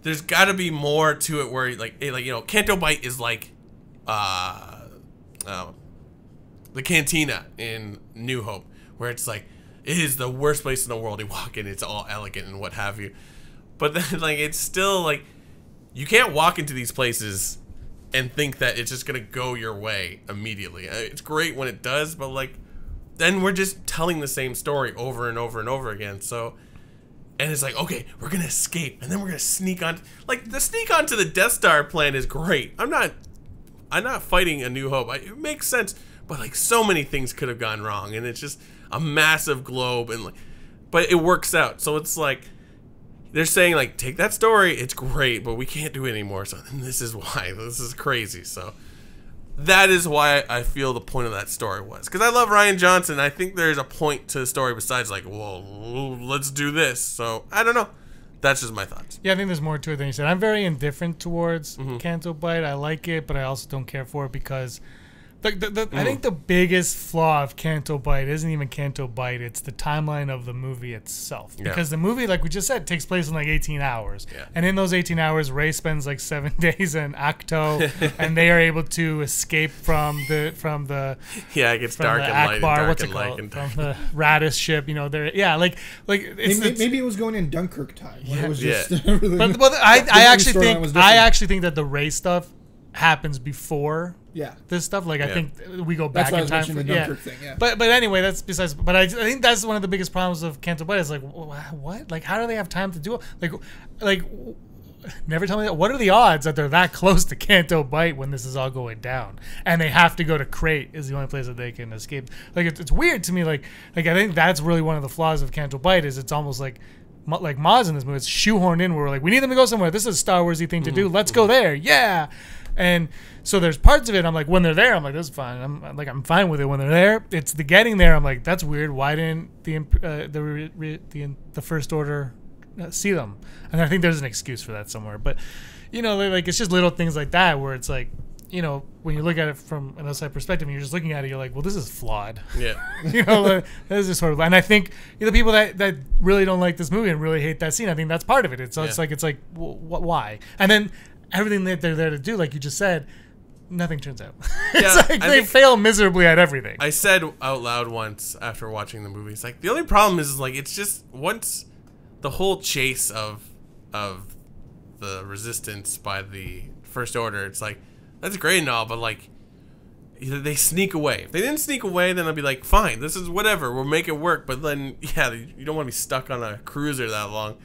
there's got to be more to it, where like you know, Canto Bight is like the cantina in New Hope, where it's like, it is the worst place in the world. You walk in, it's all elegant and what have you. But then like, it's still like, you can't walk into these places and think that it's just gonna go your way immediately. It's great when it does, but like, then we're just telling the same story over and over and over again. So, and it's like, okay, we're gonna escape, and then we're gonna sneak on. Like, the sneak onto the Death Star plan is great. I'm not fighting A New Hope. It makes sense, but like, so many things could have gone wrong, and it's just a massive globe, and like, but it works out. So it's like, they're saying like, take that story, it's great, but we can't do it anymore. So this is why. This is crazy. So that is why I feel the point of that story was, because I love Rian Johnson. I think there's a point to the story besides like, well, let's do this. So I don't know. That's just my thoughts. Yeah, I think there's more to it than you said. I'm very indifferent towards Canto Bight. I like it, but I also don't care for it, because I think the biggest flaw of Canto Bight isn't even Canto Bight. It's the timeline of the movie itself. Yeah. Because the movie, like we just said, takes place in like 18 hours. Yeah. And in those 18 hours, Rey spends like 7 days in Acto, and they are able to escape from the yeah, it gets dark and light and dark and light and dark. From the Radis ship, you know, it's maybe it was going in Dunkirk time. Yeah. It was just but I actually think that the Rey stuff happens before this stuff. Like, I think we go back in time for the Dunkirk thing. Yeah. But anyway, that's besides. But I think that's one of the biggest problems of Canto Bight. Is like, what? Like, how do they have time to do it? Like, never tell me that. What are the odds that they're that close to Canto Bight when this is all going down, and they have to go to Crate is the only place that they can escape? Like, it's weird to me. Like I think that's really one of the flaws of Canto Bight, is it's almost like Maz in this movie. It's shoehorned in where we're like, we need them to go somewhere. This is a Star Warsy thing to do. Let's go there. Yeah. And so there's parts of it, I'm like, when they're there, I'm like, this is fine. I'm fine with it when they're there. It's the getting there, I'm like, that's weird. Why didn't the First Order see them? And I think there's an excuse for that somewhere. But, you know, like, it's just little things like that where it's like, you know, when you look at it from an outside perspective and you're just looking at it, you're like, well, this is flawed. Yeah. You know, this is sort of, and I think the people that really don't like this movie and really hate that scene, I think that's part of it. It's like, why? And then everything that they're there to do, like you just said, nothing turns out. It's like they fail miserably at everything. I said out loud once after watching the movie, it's like, the only problem is like, it's just once the whole chase of the Resistance by the First Order, it's like, that's great and all, but like, they sneak away. If they didn't sneak away, then I'd be like, fine, this is whatever, we'll make it work. But then, yeah, you don't want to be stuck on a cruiser that long.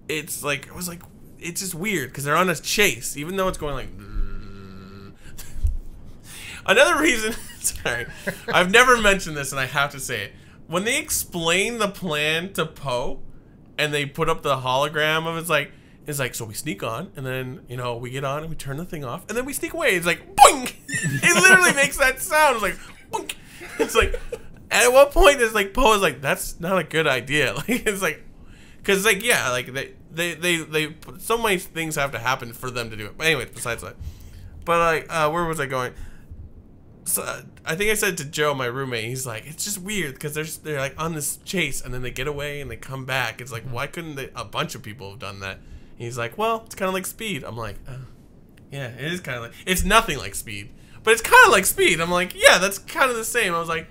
It's like, I was like, it's just weird because they're on a chase, even though it's going like. Another reason, sorry, I've never mentioned this and I have to say it. When they explain the plan to Poe, and they put up the hologram of it's like, so we sneak on, and then, you know, we get on and we turn the thing off, and then we sneak away. It's like, boink! It literally makes that sound. It's like, boink! It's like, at what point is like Poe is like, that's not a good idea. Like, it's like, because like, yeah, like they so many things have to happen for them to do it. But anyway, besides that, but like, where was I going? So I think I said to Joe, my roommate, he's like, it's just weird because they're like on this chase and then they get away and they come back. It's like, why couldn't a bunch of people have done that? And he's like, well, it's kind of like Speed. I'm like, yeah, it is kind of like, it's nothing like Speed, but it's kind of like Speed. I'm like, yeah, that's kind of the same. I was like,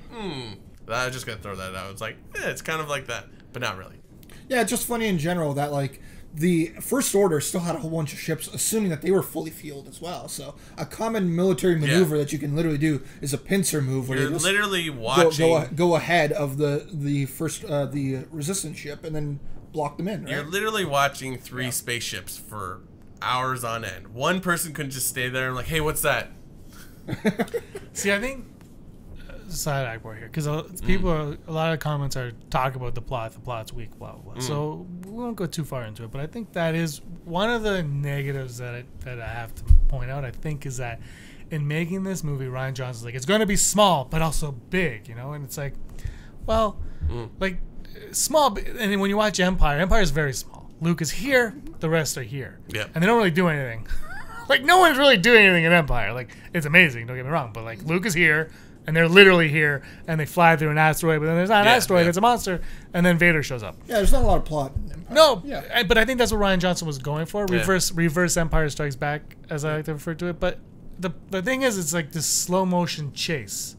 I was just gonna throw that out. It's like, it's kind of like that, but not really. Yeah, it's just funny in general that like the First Order still had a whole bunch of ships, assuming that they were fully fueled as well. So a common military maneuver that you can literally do is a pincer move, where You're you just literally watching. go ahead of the resistance ship and then block them in. Right? You're literally watching 3 spaceships for hours on end. One person couldn't just stay there and like, hey, what's that? See, I think side eyebrow here because a lot of comments are talking about the plot's weak, blah blah blah. So we won't go too far into it, but I think that is one of the negatives that I have to point out. I think is that in making this movie, Rian Johnson's like, it's going to be small but also big, you know, and it's like, well, like small, and then when you watch Empire is very small. Luke is here, the rest are here, and they don't really do anything. Like no one's really doing anything in Empire. Like it's amazing, don't get me wrong, but like Luke is here. And they're literally here, and they fly through an asteroid, but then there's not an asteroid, it's a monster, and then Vader shows up. Yeah, there's not a lot of plot in Empire. No, but I think that's what Rian Johnson was going for. Reverse Empire Strikes Back, as I like to refer to it. But the thing is, it's like this slow motion chase.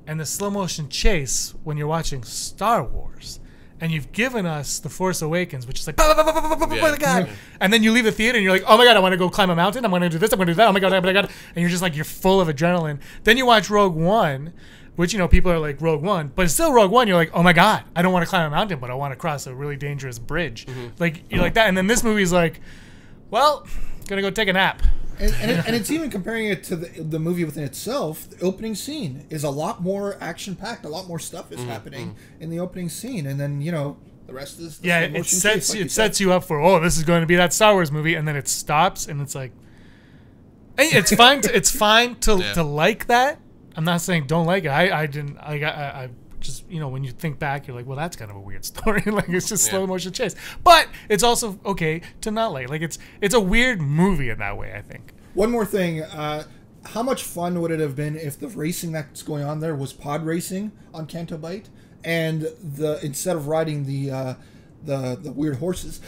And the slow motion chase, when you're watching Star Wars, and you've given us The Force Awakens, which is like, God. And then you leave the theater and you're like, oh my God, I want to go climb a mountain. I'm going to do this. I'm going to do that. Oh my God. And you're just like, you're full of adrenaline. Then you watch Rogue One, which, you know, people are like, Rogue One. But it's still Rogue One. You're like, oh my God, I don't want to climb a mountain, but I want to cross a really dangerous bridge. Like, you're like that. And then this movie's like, well, going to go take a nap. And it's even comparing it to the movie within itself. The opening scene is a lot more action-packed. A lot more stuff is happening in the opening scene. And then, you know, the rest is... it sets you up for, oh, this is going to be that Star Wars movie. And then it stops, and it's like... Hey, it's fine to like that. I'm not saying don't like it. I just, you know, when you think back, you're like, well, that's kind of a weird story. Like, it's just slow motion chase. But it's also okay to not like. Like, it's a weird movie in that way, I think. One more thing. How much fun would it have been if the racing that's going on there was pod racing on Canto Bight, and instead of riding the weird horses,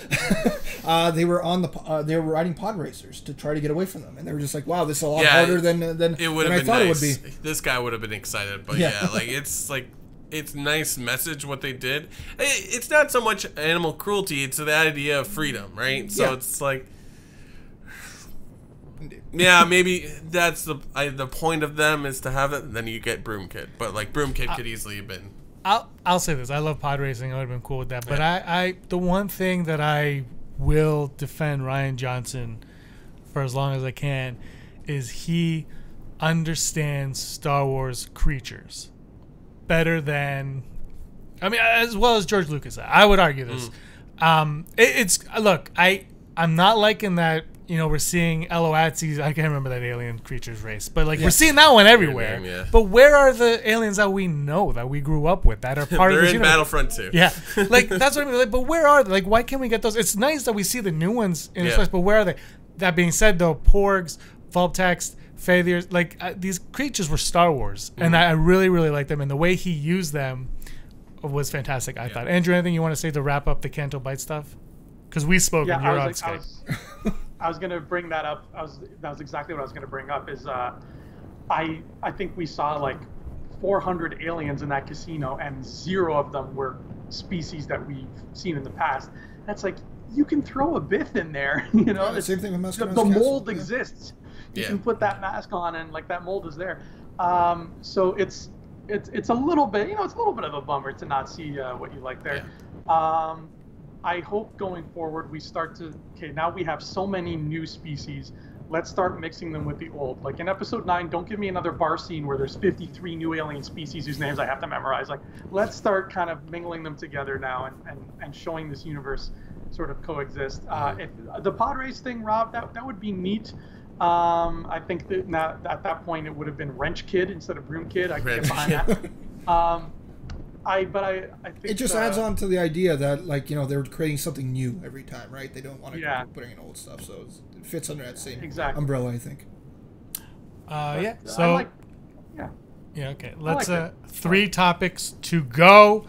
they were riding pod racers to try to get away from them, and they were just like, wow, this is a lot harder than I thought it would be. This guy would have been excited, but it's nice message what they did. It's not so much animal cruelty; it's the idea of freedom, right? So it's like, maybe that's the point of them is to have it. Then you get Broom Kid, but like Broom Kid could easily have been. I'll say this: I love pod racing. I would have been cool with that. But I the one thing that I will defend Rian Johnson for as long as I can is he understands Star Wars creatures better than, I mean, as well as George Lucas. I would argue this. I'm not liking that. You know, we're seeing Eloatzis. I can't remember that alien creature's race, but like we're seeing that one everywhere. But where are the aliens that we know, that we grew up with, that are part of this universe? Battlefront 2. Yeah, like that's what I mean. Like, but where are they? Like, why can't we get those? It's nice that we see the new ones in this place, but where are they? That being said, though, Porgs, Vulptex, Failures, like these creatures were Star Wars, and I really, really like them, and the way he used them was fantastic. I thought. Andrew, anything you want to say to wrap up the Canto Bight stuff? Because we spoke. Yeah, you're on Skype. I was going to bring that up. That was exactly what I was going to bring up. Is I think we saw like 400 aliens in that casino, and 0 of them were species that we've seen in the past. That's like, you can throw a Biff in there, you know. The same thing with Maz Kanata's the mold exists. You can put that mask on, and like that mold is there. So it's a little bit, you know, it's a little bit of a bummer to not see what you like there. I hope going forward we start to, now we have so many new species. Let's start mixing them with the old. Like in episode 9, don't give me another bar scene where there's 53 new alien species whose names I have to memorize. Like, let's start kind of mingling them together now and showing this universe sort of coexist. If the pod race thing, Rob, that would be neat. I think that now, at that point it would have been Wrench Kid instead of Broom Kid. I could get behind that. I think it just adds on to the idea that, like, you know, they're creating something new every time, right? They don't want to keep putting in old stuff, so it fits under that same umbrella, I think. So okay. Let's 3 topics to go.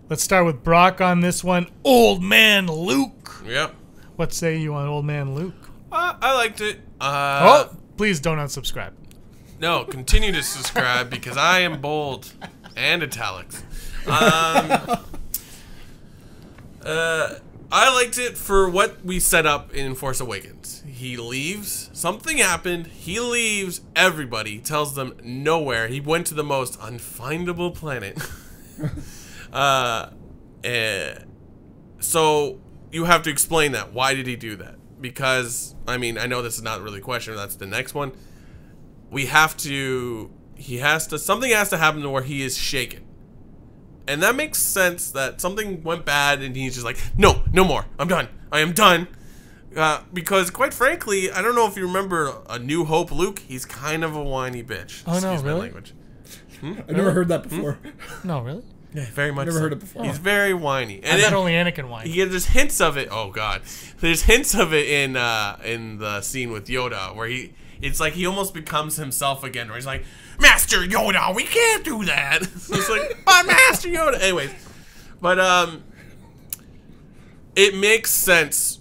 Let's start with Brock on this one. Old Man Luke. Yep. What say you on Old Man Luke? I liked it. Please don't unsubscribe. No, continue to subscribe because I am bold. And italics. I liked it for what we set up in Force Awakens. He leaves. Something happened. He leaves. Everybody tells them nowhere. He went to the most unfindable planet. So you have to explain that. Why did he do that? Because, I mean, I know this is not really a question. That's the next one. Something has to happen to where he is shaken. And that makes sense that something went bad and he's just like, no more. I'm done. I am done. Because quite frankly, I don't know if you remember A New Hope Luke, he's kind of a whiny bitch. Oh, no, really? Language. I never heard that before. No, really? Yeah, very much. Never heard it before. He's very whiny. And I thought only Anakin whined. Yeah, there's hints of it. Oh God, there's hints of it in the scene with Yoda where it's like he almost becomes himself again. Where he's like, Master Yoda, we can't do that. So it's like, but Master Yoda. Anyways, but it makes sense.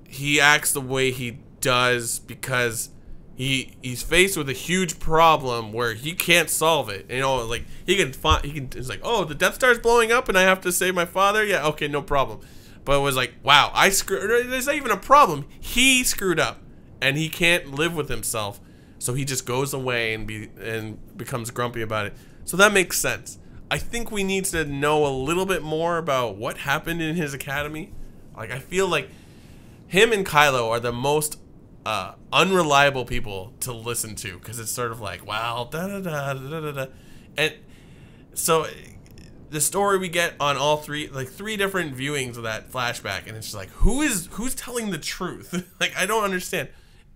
He acts the way he does because he's faced with a huge problem where he can't solve it. You know, like he can. It's like, oh, the Death Star's blowing up, and I have to save my father. Yeah, okay, no problem. But it was like, wow, I screwed. There's not even a problem. He screwed up, and he can't live with himself. So he just goes away and becomes grumpy about it. So that makes sense. I think we need to know a little bit more about what happened in his academy. Like, I feel like him and Kylo are the most unreliable people to listen to because it's sort of like, wow, da-da-da. And so the story we get on all three different viewings of that flashback, and it's just like, who's telling the truth? Like, I don't understand.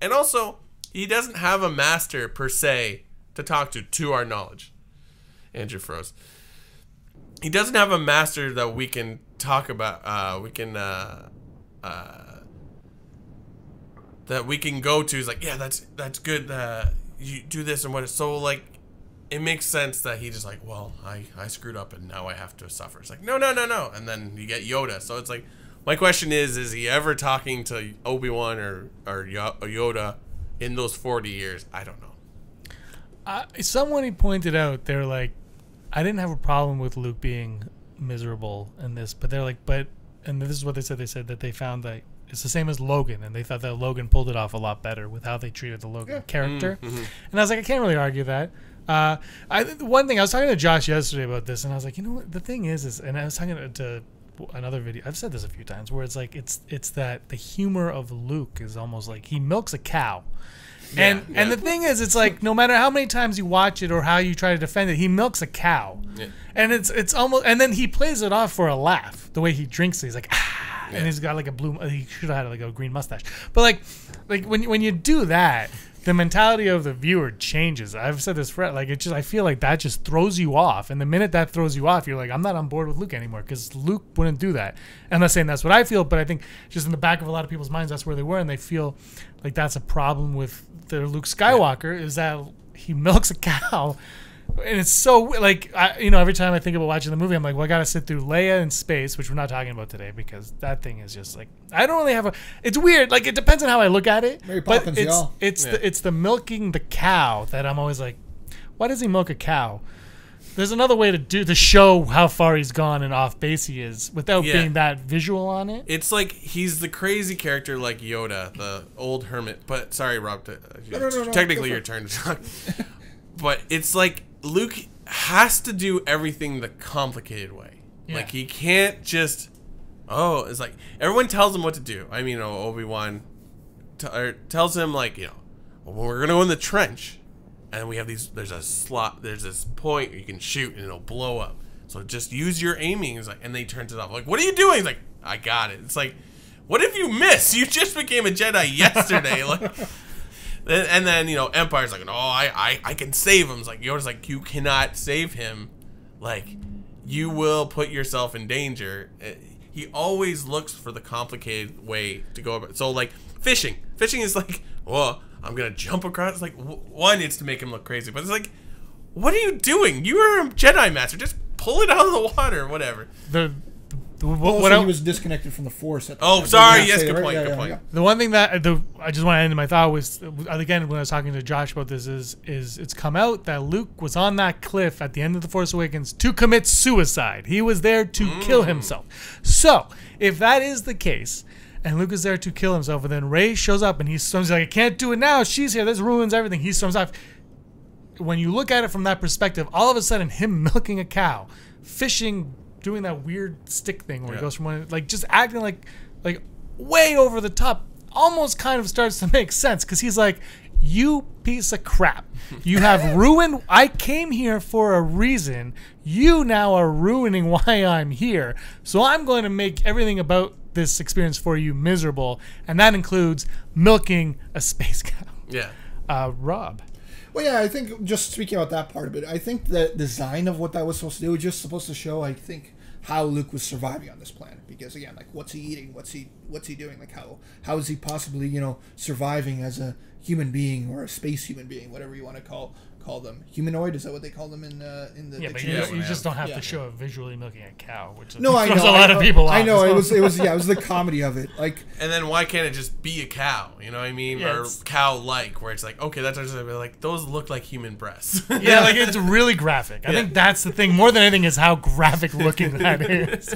And also, he doesn't have a master per se to talk to our knowledge. Andrew froze. He doesn't have a master that we can talk about. That we can go to. He's like, yeah, that's good. You do this and what. So like, it makes sense that he just like, well, I screwed up and now I have to suffer. It's like, no. And then you get Yoda. So it's like, my question is he ever talking to Obi-Wan or Yoda in those 40 years? I don't know. Someone pointed out, they're like, I didn't have a problem with Luke being miserable in this, but they're like, and this is what they said. They said that they found that it's the same as Logan, and they thought that Logan pulled it off a lot better with how they treated the Logan character. Mm-hmm. And I was like, I can't really argue that. One thing, I was talking to Josh yesterday about this, and I was like, you know what, the thing is, and I was talking to another video, I've said this a few times, where it's like, it's that the humor of Luke is almost like he milks a cow. And the thing is, it's like, no matter how many times you watch it or how you try to defend it, he milks a cow. Yeah. And it's almost, and then he plays it off for a laugh. The way he drinks it, he's like, ah, and he's got like a blue, he should have had like a green mustache. But like when you do that, the mentality of the viewer changes. I've said this for like, I feel like that just throws you off. And the minute that throws you off, you're like, I'm not on board with Luke anymore, because Luke wouldn't do that. And I'm not saying that's what I feel, but I think just in the back of a lot of people's minds, that's where they were, and they feel like that's a problem with their Luke Skywalker, is that he milks a cow. And it's so, like, every time I think about watching the movie, I'm like, well, I got to sit through Leia in space, which we're not talking about today, because that thing is just like, I don't really have it's weird. Like, it depends on how I look at it. Mary Poppins, but it's the milking the cow that I'm always like, why does he milk a cow? There's another way to show how far he's gone and off base he is without being that visual on it. It's like he's the crazy character like Yoda, the old hermit. But sorry, Rob. No. Technically, your turn to talk. But it's like Luke has to do everything the complicated way. Yeah. Like, he can't just. It's like everyone tells him what to do. I mean, Obi-Wan tells him, like, well, we're gonna go in the trench. And we have there's this point where you can shoot and it'll blow up. So just use your aiming. It's like, and then he turns it off. Like, what are you doing? He's like, I got it. It's like, what if you miss? You just became a Jedi yesterday. Like, and then, Empire's like, no, I can save him. It's like, Yoda's like, you cannot save him. Like, you will put yourself in danger. He always looks for the complicated way to go about it. So, like, fishing. Fishing is like, well, I'm going to jump across. It's like, one, it's to make him look crazy. But it's like, what are you doing? You are a Jedi Master. Just pull it out of the water or whatever. The Also, he was disconnected from the Force. At the Oh, time. sorry. Did I Yes, say good that point. right? Good Yeah, point. yeah. The one thing that I just want to end in my thought was, again, when I was talking to Josh about this, is it's come out that Luke was on that cliff at the end of The Force Awakens to commit suicide. He was there to kill himself. So, if that is the case, and Luke is there to kill himself, and then Rey shows up and he storms, like, I can't do it now. She's here. This ruins everything. He storms off. When you look at it from that perspective, all of a sudden, him milking a cow, fishing, doing that weird stick thing where he goes from one, like, just acting like way over the top, almost kind of starts to make sense, because he's like, you piece of crap. You have ruined. I came here for a reason. You now are ruining why I'm here. So I'm going to make everything about this experience for you miserable, and that includes milking a space cow. Yeah. Rob. Well, yeah, I think just speaking about that part of it, I think the design of what that was supposed to do was just supposed to show, I think, how Luke was surviving on this planet. Because again, like, what's he eating? What's he doing? Like, how is he possibly, surviving as a human being or a space human being, whatever you want to call them? Humanoid, is that what they call them in the Yeah, but dictionary? you just don't have to show visually milking a cow, which No, I know. throws a lot of people off. I know. It was the comedy of it. Like, And then why can't it just be a cow? You know what I mean? Yeah, or cow-like, where it's like, okay, that's just like, those look like human breasts. Yeah, like, it's really graphic. I think that's the thing. More than anything is how graphic looking that is.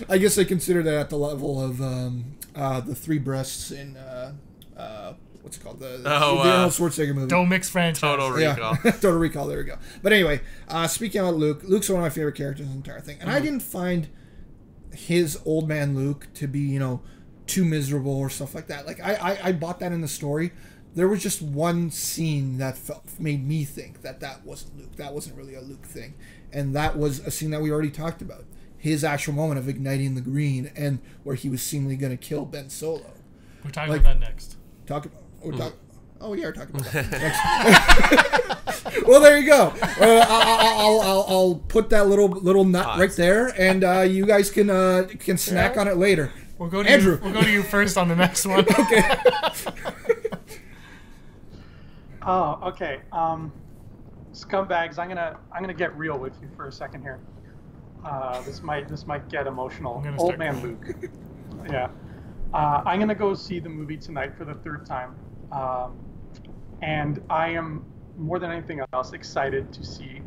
I guess I consider that at the level of the three breasts in what's it called, the Arnold Schwarzenegger movie. Don't mix franchise. Total Recall. Yeah. Total Recall. There we go. But anyway, speaking about Luke's one of my favorite characters in the entire thing, and I didn't find his old man Luke to be too miserable or stuff like that. Like, I bought that in the story. There was just one scene that made me think that wasn't Luke. That wasn't really a Luke thing, and that was a scene that we already talked about. His actual moment of igniting the green, and where he was seemingly going to kill Ben Solo. We're talking about that next. Oh, yeah, we're talking about that next. Well, there you go. I'll put that little nut right there, and you guys can snack on it later. We'll go to Andrew. We'll go to you first on the next one. Okay. Oh, okay. Scumbags, I'm gonna get real with you for a second here. This might get emotional. Old man Luke. Yeah. I'm gonna go see the movie tonight for the third time, and I am more than anything else excited to see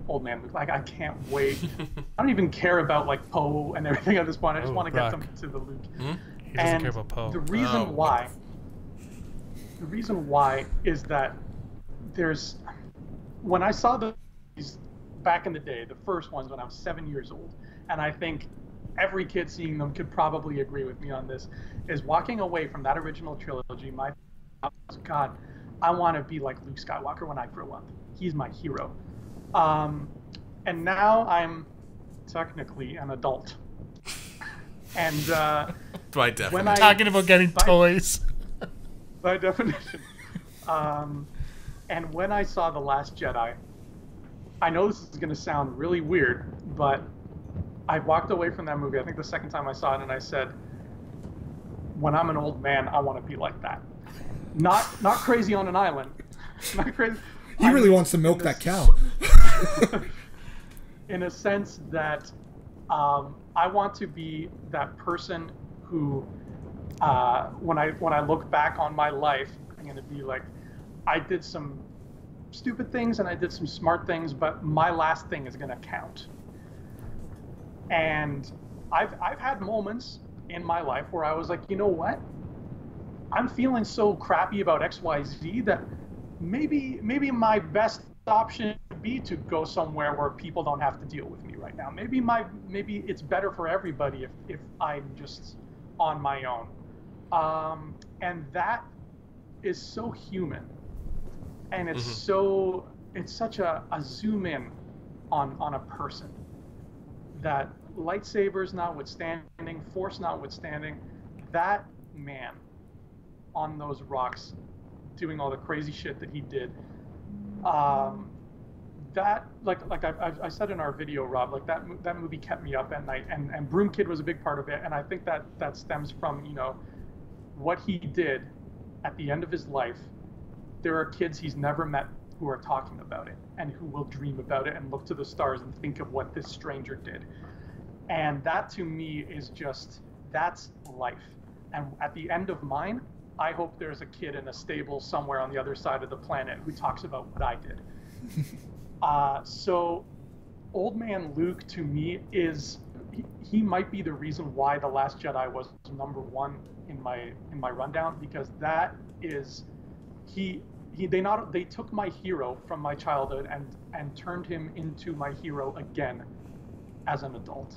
Old Man Luke. Like, I can't wait. I don't even care about like Poe and everything at this point. I just want to get them to the Luke. He doesn't care about Poe. The reason why is that when I saw these back in the day, the first ones when I was 7 years old, and I think every kid seeing them could probably agree with me on this, is walking away from that original trilogy, my thought was, God, I want to be like Luke Skywalker when I grow up. He's my hero. And now I'm technically an adult. And By definition. We're talking about getting toys. By definition. And when I saw The Last Jedi, I know this is going to sound really weird, but I walked away from that movie, I think the second time I saw it, and I said, when I'm an old man, I want to be like that. Not crazy on an island. Not crazy. He really wants to milk that cow. In a sense that I want to be that person who, when I look back on my life, I'm going to be like, I did some stupid things and I did some smart things, but my last thing is going to count. And I've had moments in my life where I was like, you know what? I'm feeling so crappy about XYZ that maybe my best option would be to go somewhere where people don't have to deal with me right now. Maybe it's better for everybody if I'm just on my own. And that is so human. And it's such a zoom in on a person, that lightsabers notwithstanding, Force notwithstanding, that man on those rocks doing all the crazy shit that he did, that like I said in our video, Rob, like that movie kept me up at night, and Broom Kid was a big part of it, and I think that stems from what he did at the end of his life. There are kids he's never met who are talking about it and who will dream about it and look to the stars and think of what this stranger did. And that to me is just, that's life. And at the end of mine, I hope there's a kid in a stable somewhere on the other side of the planet who talks about what I did. So Old Man Luke to me is, he might be the reason why The Last Jedi was #1 in my rundown, because that is, they took my hero from my childhood and turned him into my hero again as an adult.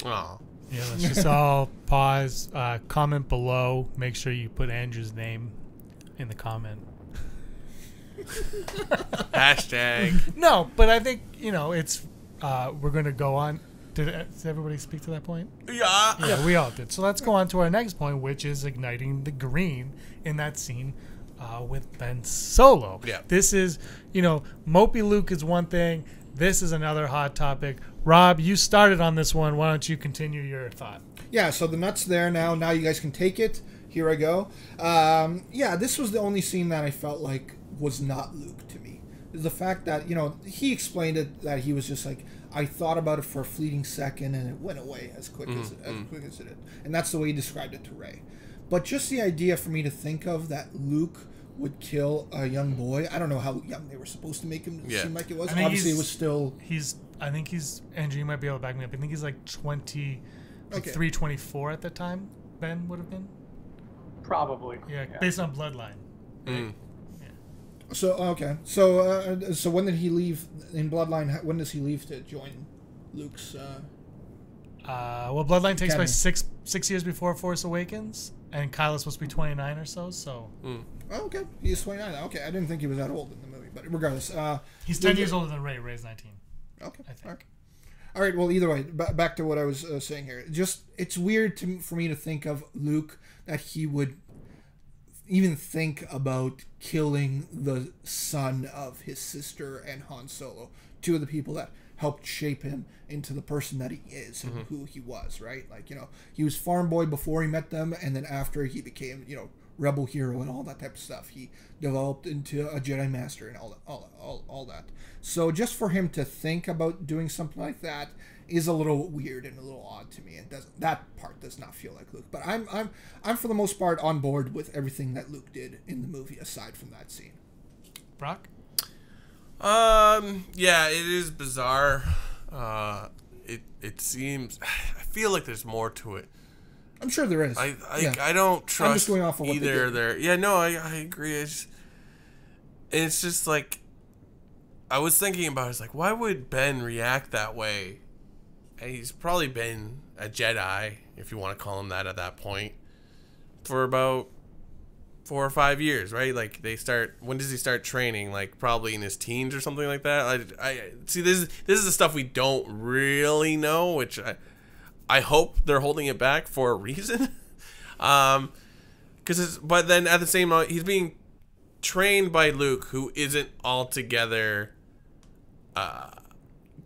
Oh. Yeah, let's just all pause, comment below. Make sure you put Andrew's name in the comment. Hashtag. No, but I think, it's, we're going to go on. Did everybody speak to that point? Yeah. Yeah, we all did. So let's go on to our next point, which is igniting the green in that scene with Ben Solo. Yeah. This is, Mopey Luke is one thing. This is another hot topic. Rob, you started on this one. Why don't you continue your thought? Yeah, so the nut's there now. Now you guys can take it. Here I go. Yeah, this was the only scene that I felt like was not Luke to me. The fact that, he explained it, that he was just like, I thought about it for a fleeting second and it went away as quick as it did. And that's the way he described it to Rey. But just the idea for me to think of that Luke would kill a young boy. I don't know how young they were supposed to make him seem like it was. Obviously, it was still... I think he's... Andrew, you might be able to back me up. I think he's like 23, 24 at the time, Ben would have been. Probably. Yeah, based on bloodline. Mm. Yeah. So, okay. So when did he leave in Bloodline? When does he leave to join Luke's... well, Bloodline takes Academy. place six years before Force Awakens, and Kylo's supposed to be 29 or so, Oh, okay. He's 29. Okay, I didn't think he was that old in the movie, but regardless. He's 10 years older than Rey. Rey's 19. Okay. I think. All right. Well, either way, back to what I was saying here. Just, it's weird for me to think of Luke, that he would even think about killing the son of his sister and Han Solo, two of the people that helped shape him into the person that he is and who he was, right? Like, he was farm boy before he met them, and then after he became, rebel hero and all that type of stuff, he developed into a Jedi Master and all that. So just for him to think about doing something like that is a little weird and a little odd to me. That part does not feel like Luke. But I'm for the most part on board with everything that Luke did in the movie aside from that scene. Brock? Yeah, it is bizarre. It seems, I feel like there's more to it. I'm sure there is. I don't trust I'm just going off of what either they did. there. Yeah, no, I agree. It's just like, I was thinking about it, it's like, why would Ben react that way? And he's probably been a Jedi, if you want to call him that at that point, for about 4 or 5 years, right? Like, when does he start training? Like, probably in his teens or something like that. I see, this is the stuff we don't really know, which I hope they're holding it back for a reason. But then at the same time, he's being trained by Luke, who isn't altogether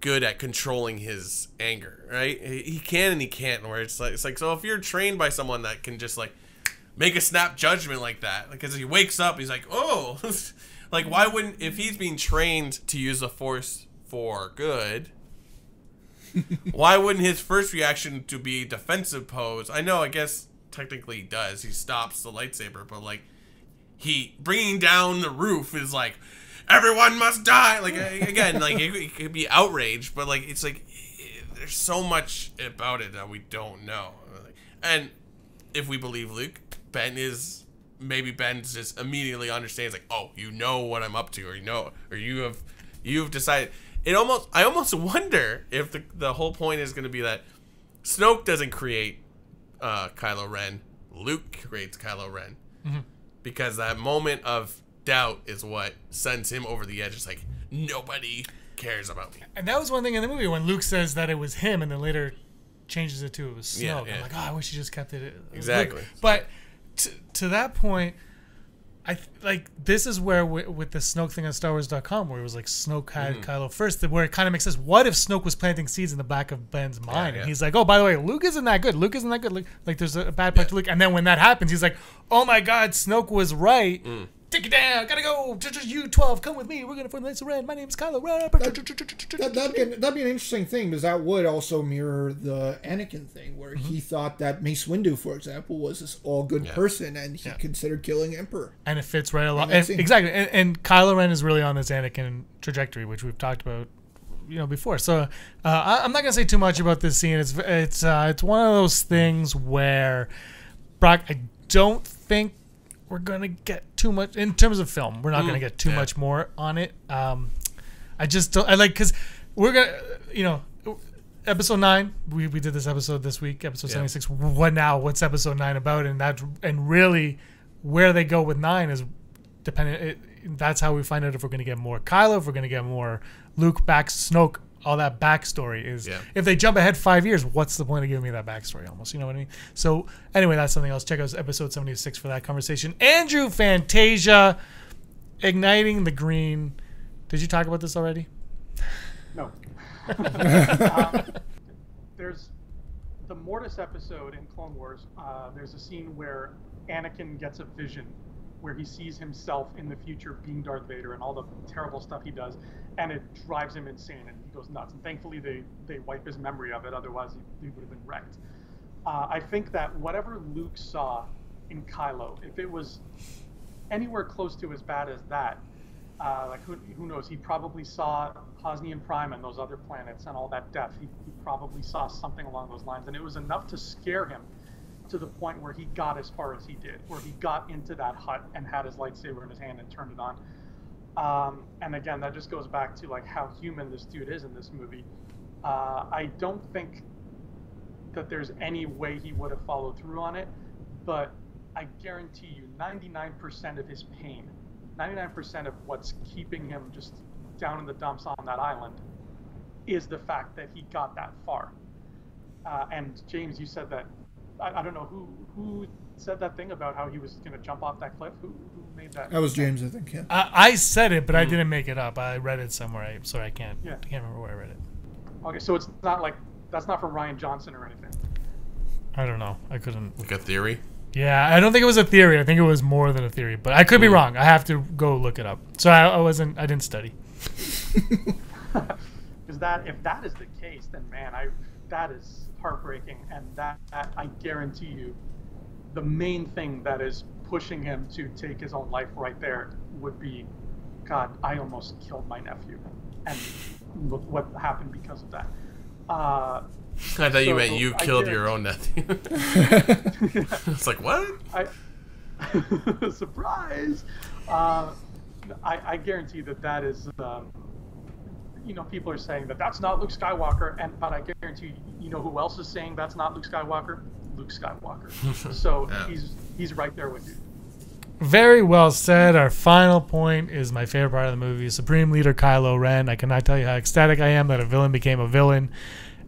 good at controlling his anger, right? He can and he can't. Where it's like so if you're trained by someone that can just like make a snap judgment like that, because he wakes up, he's like, oh, like why wouldn't, if he's being trained to use the Force for good, why wouldn't his first reaction to be defensive pose? I know, I guess technically he does. He stops the lightsaber, but like he bringing down the roof is like, everyone must die. Like again, like it could be outrage, but like it's like there's so much about it that we don't know. And if we believe Luke, Ben just immediately understands, like, oh, you know what I'm up to, or you've decided. I almost wonder if the whole point is going to be that Snoke doesn't create Kylo Ren, Luke creates Kylo Ren, because that moment of doubt is what sends him over the edge. It's like, nobody cares about me. And that was one thing in the movie when Luke says that it was him, and then later changes it to it was Snoke. Yeah. I'm like, oh, I wish he just kept it. Exactly. Luke. But to that point, this is where with the Snoke thing on StarWars.com, where it was like Snoke had Kylo first, where it kind of makes sense. What if Snoke was planting seeds in the back of Ben's mind, and he's like, oh, by the way, Luke isn't that good. Luke isn't that good. Like there's a bad part to Luke, and then when that happens, he's like, oh my God, Snoke was right. take it down. Gotta go. You 12, come with me. We're gonna find Lightsaber Ren. My name's Kylo Ren. That'd be an interesting thing, because that would also mirror the Anakin thing, where he thought that Mace Windu, for example, was this all good person, and he considered killing Emperor. And it fits right along. Exactly. And Kylo Ren is really on this Anakin trajectory, which we've talked about, before. So I'm not gonna say too much about this scene. It's one of those things where, Brock, I don't think we're gonna get too much in terms of film. We're not gonna get too much more on it. I just don't. Because we're gonna, episode 9. We did this episode this week, episode 76. What now? What's episode 9 about? And really, where they go with 9 is dependent. That's how we find out if we're gonna get more Kylo, if we're gonna get more Luke, Snoke. All that backstory is, if they jump ahead 5 years, what's the point of giving me that backstory almost? You know what I mean? So anyway, that's something else. Check out episode 76 for that conversation. Andrew Fantasia, igniting the green. Did you talk about this already? No. There's the Mortis episode in Clone Wars. There's a scene where Anakin gets a vision where he sees himself in the future being Darth Vader and all the terrible stuff he does, and it drives him insane and he goes nuts. And thankfully they wipe his memory of it, otherwise he would have been wrecked. I think that whatever Luke saw in Kylo, if it was anywhere close to as bad as that, who knows, he probably saw Hosnian Prime and those other planets and all that death. He probably saw something along those lines, and it was enough to scare him to the point where he got as far as he did, where he got into that hut and had his lightsaber in his hand and turned it on. And again, that just goes back to how human this dude is in this movie. I don't think that there's any way he would have followed through on it, but I guarantee you 99% of his pain, 99% of what's keeping him just down in the dumps on that island is the fact that he got that far. And James, you said that, I don't know who said that thing about how he was going to jump off that cliff. Who made that? That was James, I think. Yeah. I said it, but I didn't make it up. I read it somewhere. I can't remember where I read it. Okay, so it's not that's not from Ryan Johnson or anything. I don't know. I couldn't. Like a theory? Yeah, I don't think it was a theory. I think it was more than a theory, but I could be wrong. I have to go look it up. So I didn't study. Because if that is the case, then man, that is heartbreaking, and that I guarantee you, the main thing that is pushing him to take his own life right there would be, God, I almost killed my nephew, and look what happened because of that. I thought you meant you killed your own nephew. It's like, what? Surprise! I guarantee that is. People are saying that that's not Luke Skywalker, but I guarantee you know who else is saying that's not Luke Skywalker? Luke Skywalker. So he's right there with you. Very well said. Our final point is my favorite part of the movie. Supreme Leader Kylo Ren. I cannot tell you how ecstatic I am that a villain became a villain.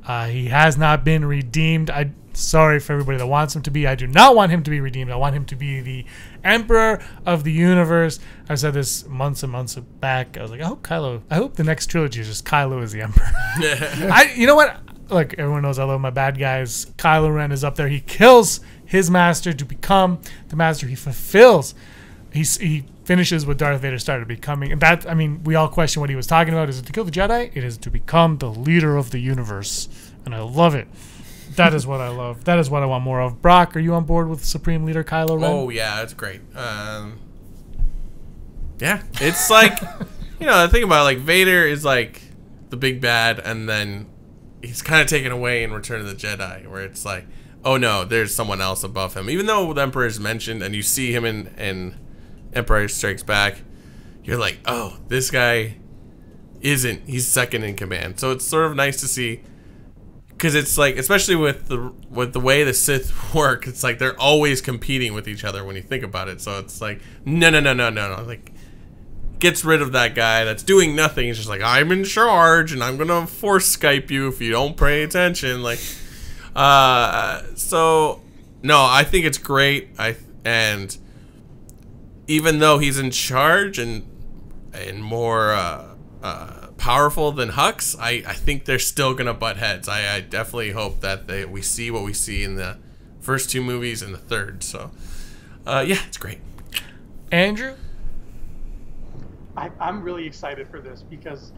He has not been redeemed. Sorry for everybody that wants him to be. I do not want him to be redeemed. I want him to be the Emperor of the universe. I've said this months and months back. I was like, I hope the next trilogy is just Kylo as the Emperor. You know what? Look, everyone knows I love my bad guys. Kylo Ren is up there. He kills his master to become the master. He fulfills. He finishes what Darth Vader started becoming. And that, we all question what he was talking about. Is it to kill the Jedi? It is to become the leader of the universe. And I love it. That is what I love. That is what I want more of. Brock, are you on board with Supreme Leader Kylo Ren? Oh, yeah, that's great. Yeah, it's like, the thing about it, Vader is the big bad, and then he's kind of taken away in Return of the Jedi, where it's like, oh no, there's someone else above him. Even though the Emperor is mentioned, and you see him in Empire Strikes Back, you're like, oh, this guy he's second in command. So it's sort of nice to see. Because it's especially with the way the Sith work, it's they're always competing with each other when you think about it. So it's no. Gets rid of that guy that's doing nothing. He's just I'm in charge, and I'm gonna force Skype you if you don't pay attention. So no, I think it's great. And even though he's in charge and more powerful than Hux, I think they're still gonna butt heads. I definitely hope that we see what we see in the first two movies and the third. So yeah, it's great. Andrew, I'm really excited for this because,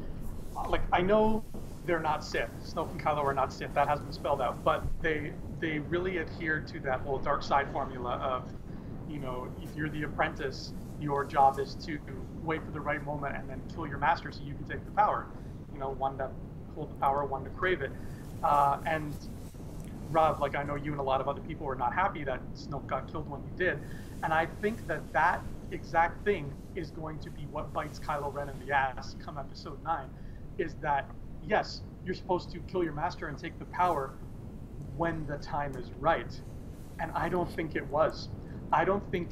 like, I know they're not Sith. Snoke and Kylo are not Sith. That has been spelled out. But they really adhere to that whole dark side formula of, you know, if you're the apprentice, your job is to wait for the right moment and then kill your master so you can take the power. You know, one to hold the power, one to crave it. And Rob, like, I know you and a lot of other people were not happy that Snoke got killed when he did. And I think that that exact thing is going to be what bites Kylo Ren in the ass come episode 9, is that, yes, you're supposed to kill your master and take the power when the time is right. And I don't think it was. I don't think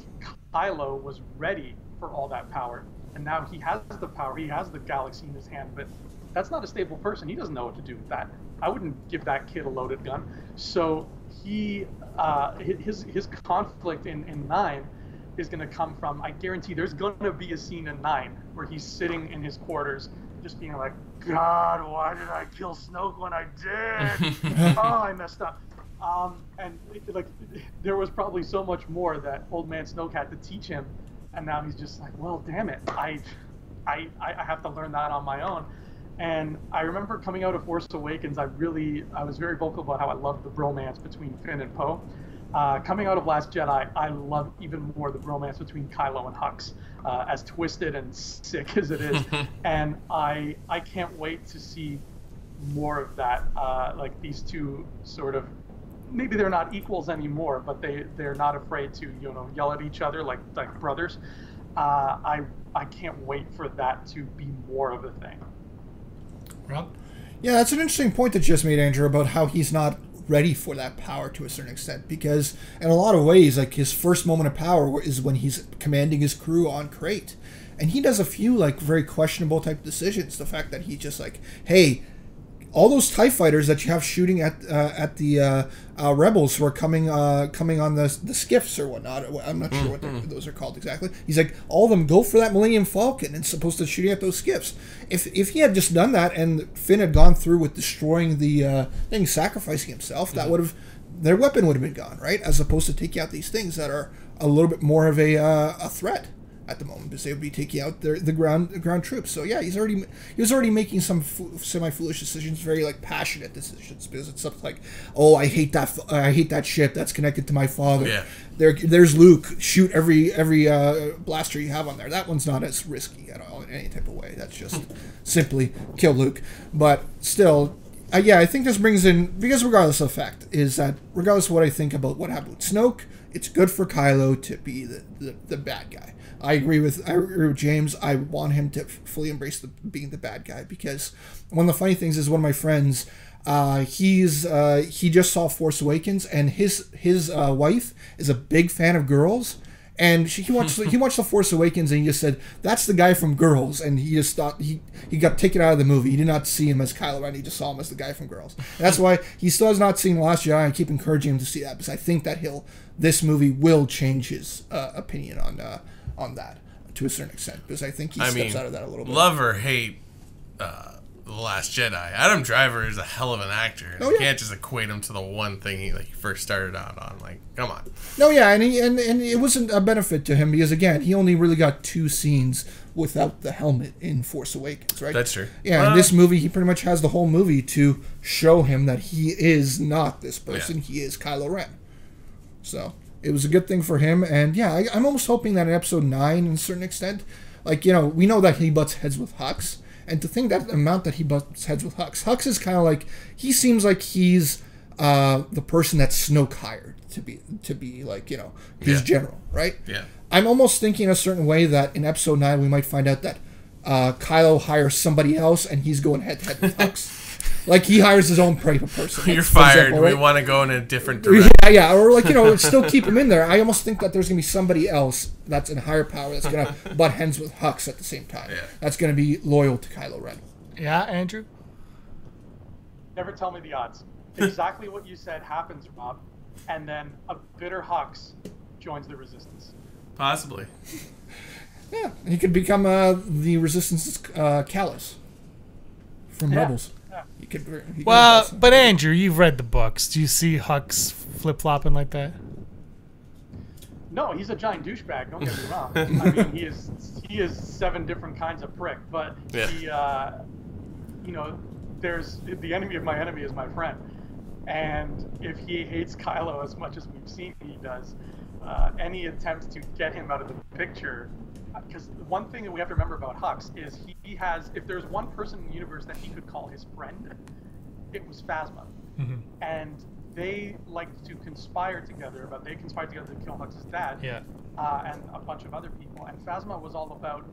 Kylo was ready for all that power. And now he has the power, he has the galaxy in his hand, but that's not a stable person. He doesn't know what to do with that. I wouldn't give that kid a loaded gun. So his conflict in 9 is going to come from, I guarantee there's going to be a scene in 9 where he's sitting in his quarters just being like, God, why did I kill Snoke when I did? Oh, I messed up. And like, there was probably so much more that old man Snoke had to teach him, and now he's just like, well, damn it, I have to learn that on my own. And I remember coming out of Force Awakens, I was very vocal about how I loved the bromance between Finn and Poe. Coming out of Last Jedi, I love even more the bromance between Kylo and Hux, as twisted and sick as it is. And I can't wait to see more of that. Like, these two sort of, maybe they're not equals anymore, but they're not afraid to, you know, yell at each other like brothers. I can't wait for that to be more of a thing. Rob? Yeah, that's an interesting point that you just made, Andrew, about how he's not ready for that power to a certain extent, because in a lot of ways, like, his first moment of power is when he's commanding his crew on Crate, and he does a few, like, very questionable type decisions. The fact that he just, like, hey, all those TIE fighters that you have shooting at the rebels who are coming on the skiffs or whatnot. I'm not sure what those are called exactly. He's like, all of them go for that Millennium Falcon and supposed to shooting at those skiffs. If he had just done that and Finn had gone through with destroying the thing, sacrificing himself, that would have, their weapon would have been gone, right? As opposed to taking out these things that are a little bit more of a threat at the moment, because they would be taking out the ground troops. So yeah, he was already making some semi-foolish decisions, very, like, passionate decisions, because it's stuff like, oh, I hate that ship that's connected to my father. Yeah. There's Luke, shoot every blaster you have on there. That one's not as risky at all in any type of way. That's just simply kill Luke. But still, yeah, I think this brings in, because regardless of the fact, is that regardless of what I think about what happened with Snoke, it's good for Kylo to be the bad guy. I agree with James. I want him to fully embrace being the bad guy, because one of the funny things is, one of my friends, he just saw Force Awakens, and his wife is a big fan of Girls, and he watched the Force Awakens, and he just said, that's the guy from Girls, and he just thought he got taken out of the movie. He did not see him as Kylo Ren. He just saw him as the guy from Girls. And that's why he still has not seen Last Jedi. I keep encouraging him to see that, because I think that this movie will change his opinion on that to a certain extent, because I think he steps out of that a little bit. Love or hate The Last Jedi, Adam Driver is a hell of an actor. Oh, You yeah. can't just equate him to the one thing he first started out on. Like, come on. No, yeah, and it wasn't a benefit to him, because again, he only really got 2 scenes without the helmet in Force Awakens, right? That's true. Yeah, in this movie, he pretty much has the whole movie to show him that he is not this person. Yeah. He is Kylo Ren. So it was a good thing for him, and yeah, I'm almost hoping that in Episode 9, in a certain extent, like, you know, we know that he butts heads with Hux, and to think that amount that he butts heads with Hux is kind of like, he seems like he's the person that Snoke hired to be like, you know, his general, right? Yeah. I'm almost thinking a certain way that in Episode 9 we might find out that Kylo hires somebody else, and he's going head to head with Hux. Like, he hires his own person. You're fired. Example, right? We want to go in a different direction. Yeah, or, like, you know, still keep him in there. I almost think that there's going to be somebody else that's in higher power that's going to butt heads with Hux at the same time. Yeah. That's going to be loyal to Kylo Ren. Yeah, Andrew? Never tell me the odds. Exactly what you said happens, Rob, and then a bitter Hux joins the Resistance. Possibly. Yeah, he could become the Resistance's Callus from Rebels. Yeah. He could But Andrew, you've read the books. Do you see Hux flip-flopping like that? No, he's a giant douchebag. Don't get me wrong. I mean, he is 7 different kinds of prick. But he, you know, there's the enemy of my enemy is my friend. And if he hates Kylo as much as we've seen he does, any attempts to get him out of the picture, because one thing that we have to remember about Hux is he has, if there's one person in the universe that he could call his friend, it was Phasma. Mm-hmm. And they liked to conspire together, but they conspired together to kill Hux's dad, and a bunch of other people. And Phasma was all about,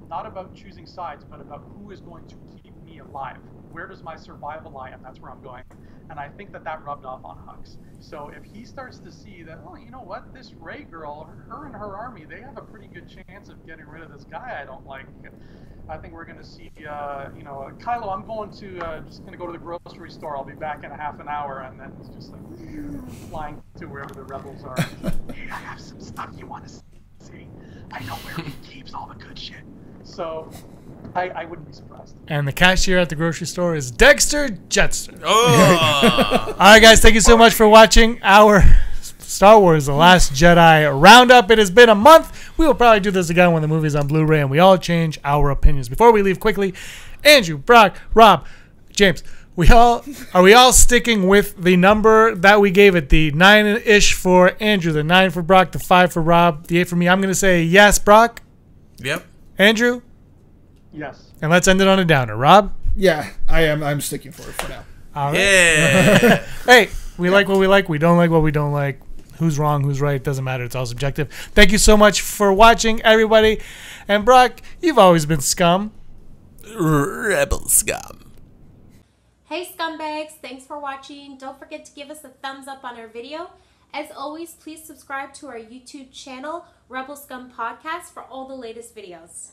not about choosing sides, but about who is going to keep me alive. Where does my survival lie? And that's where I'm going. And I think that rubbed off on Hux. So if he starts to see that, oh, you know what, this Rey girl, her and her army, they have a pretty good chance of getting rid of this guy I don't like. I think we're going to see, you know, Kylo, I'm going to, just going to go to the grocery store. I'll be back in a half an hour. And then it's just like flying to wherever the rebels are. Hey, I have some stuff you want to see. I know where he keeps all the good shit. So I wouldn't be surprised. And the cashier at the grocery store is Dexter Jetster. Oh! All right, guys, thank you so much for watching our Star Wars The Last Jedi roundup. It has been a month. We will probably do this again when the movie's on Blu-ray and we all change our opinions. Before we leave quickly, Andrew, Brock, Rob, James, are we all sticking with the number that we gave it? The 9-ish for Andrew, the 9 for Brock, the 5 for Rob, the 8 for me. I'm going to say yes, Brock. Yep. Andrew? Yes. And let's end it on a downer. Rob? Yeah, I am. I'm sticking for it for now. All right. Yeah. Hey, we like what we like. We don't like what we don't like. Who's wrong, who's right, doesn't matter. It's all subjective. Thank you so much for watching, everybody. And Brock, you've always been scum. Rebel scum. Hey scumbags, thanks for watching. Don't forget to give us a thumbs up on our video. As always, please subscribe to our YouTube channel, Rebel Scum Podcast, for all the latest videos.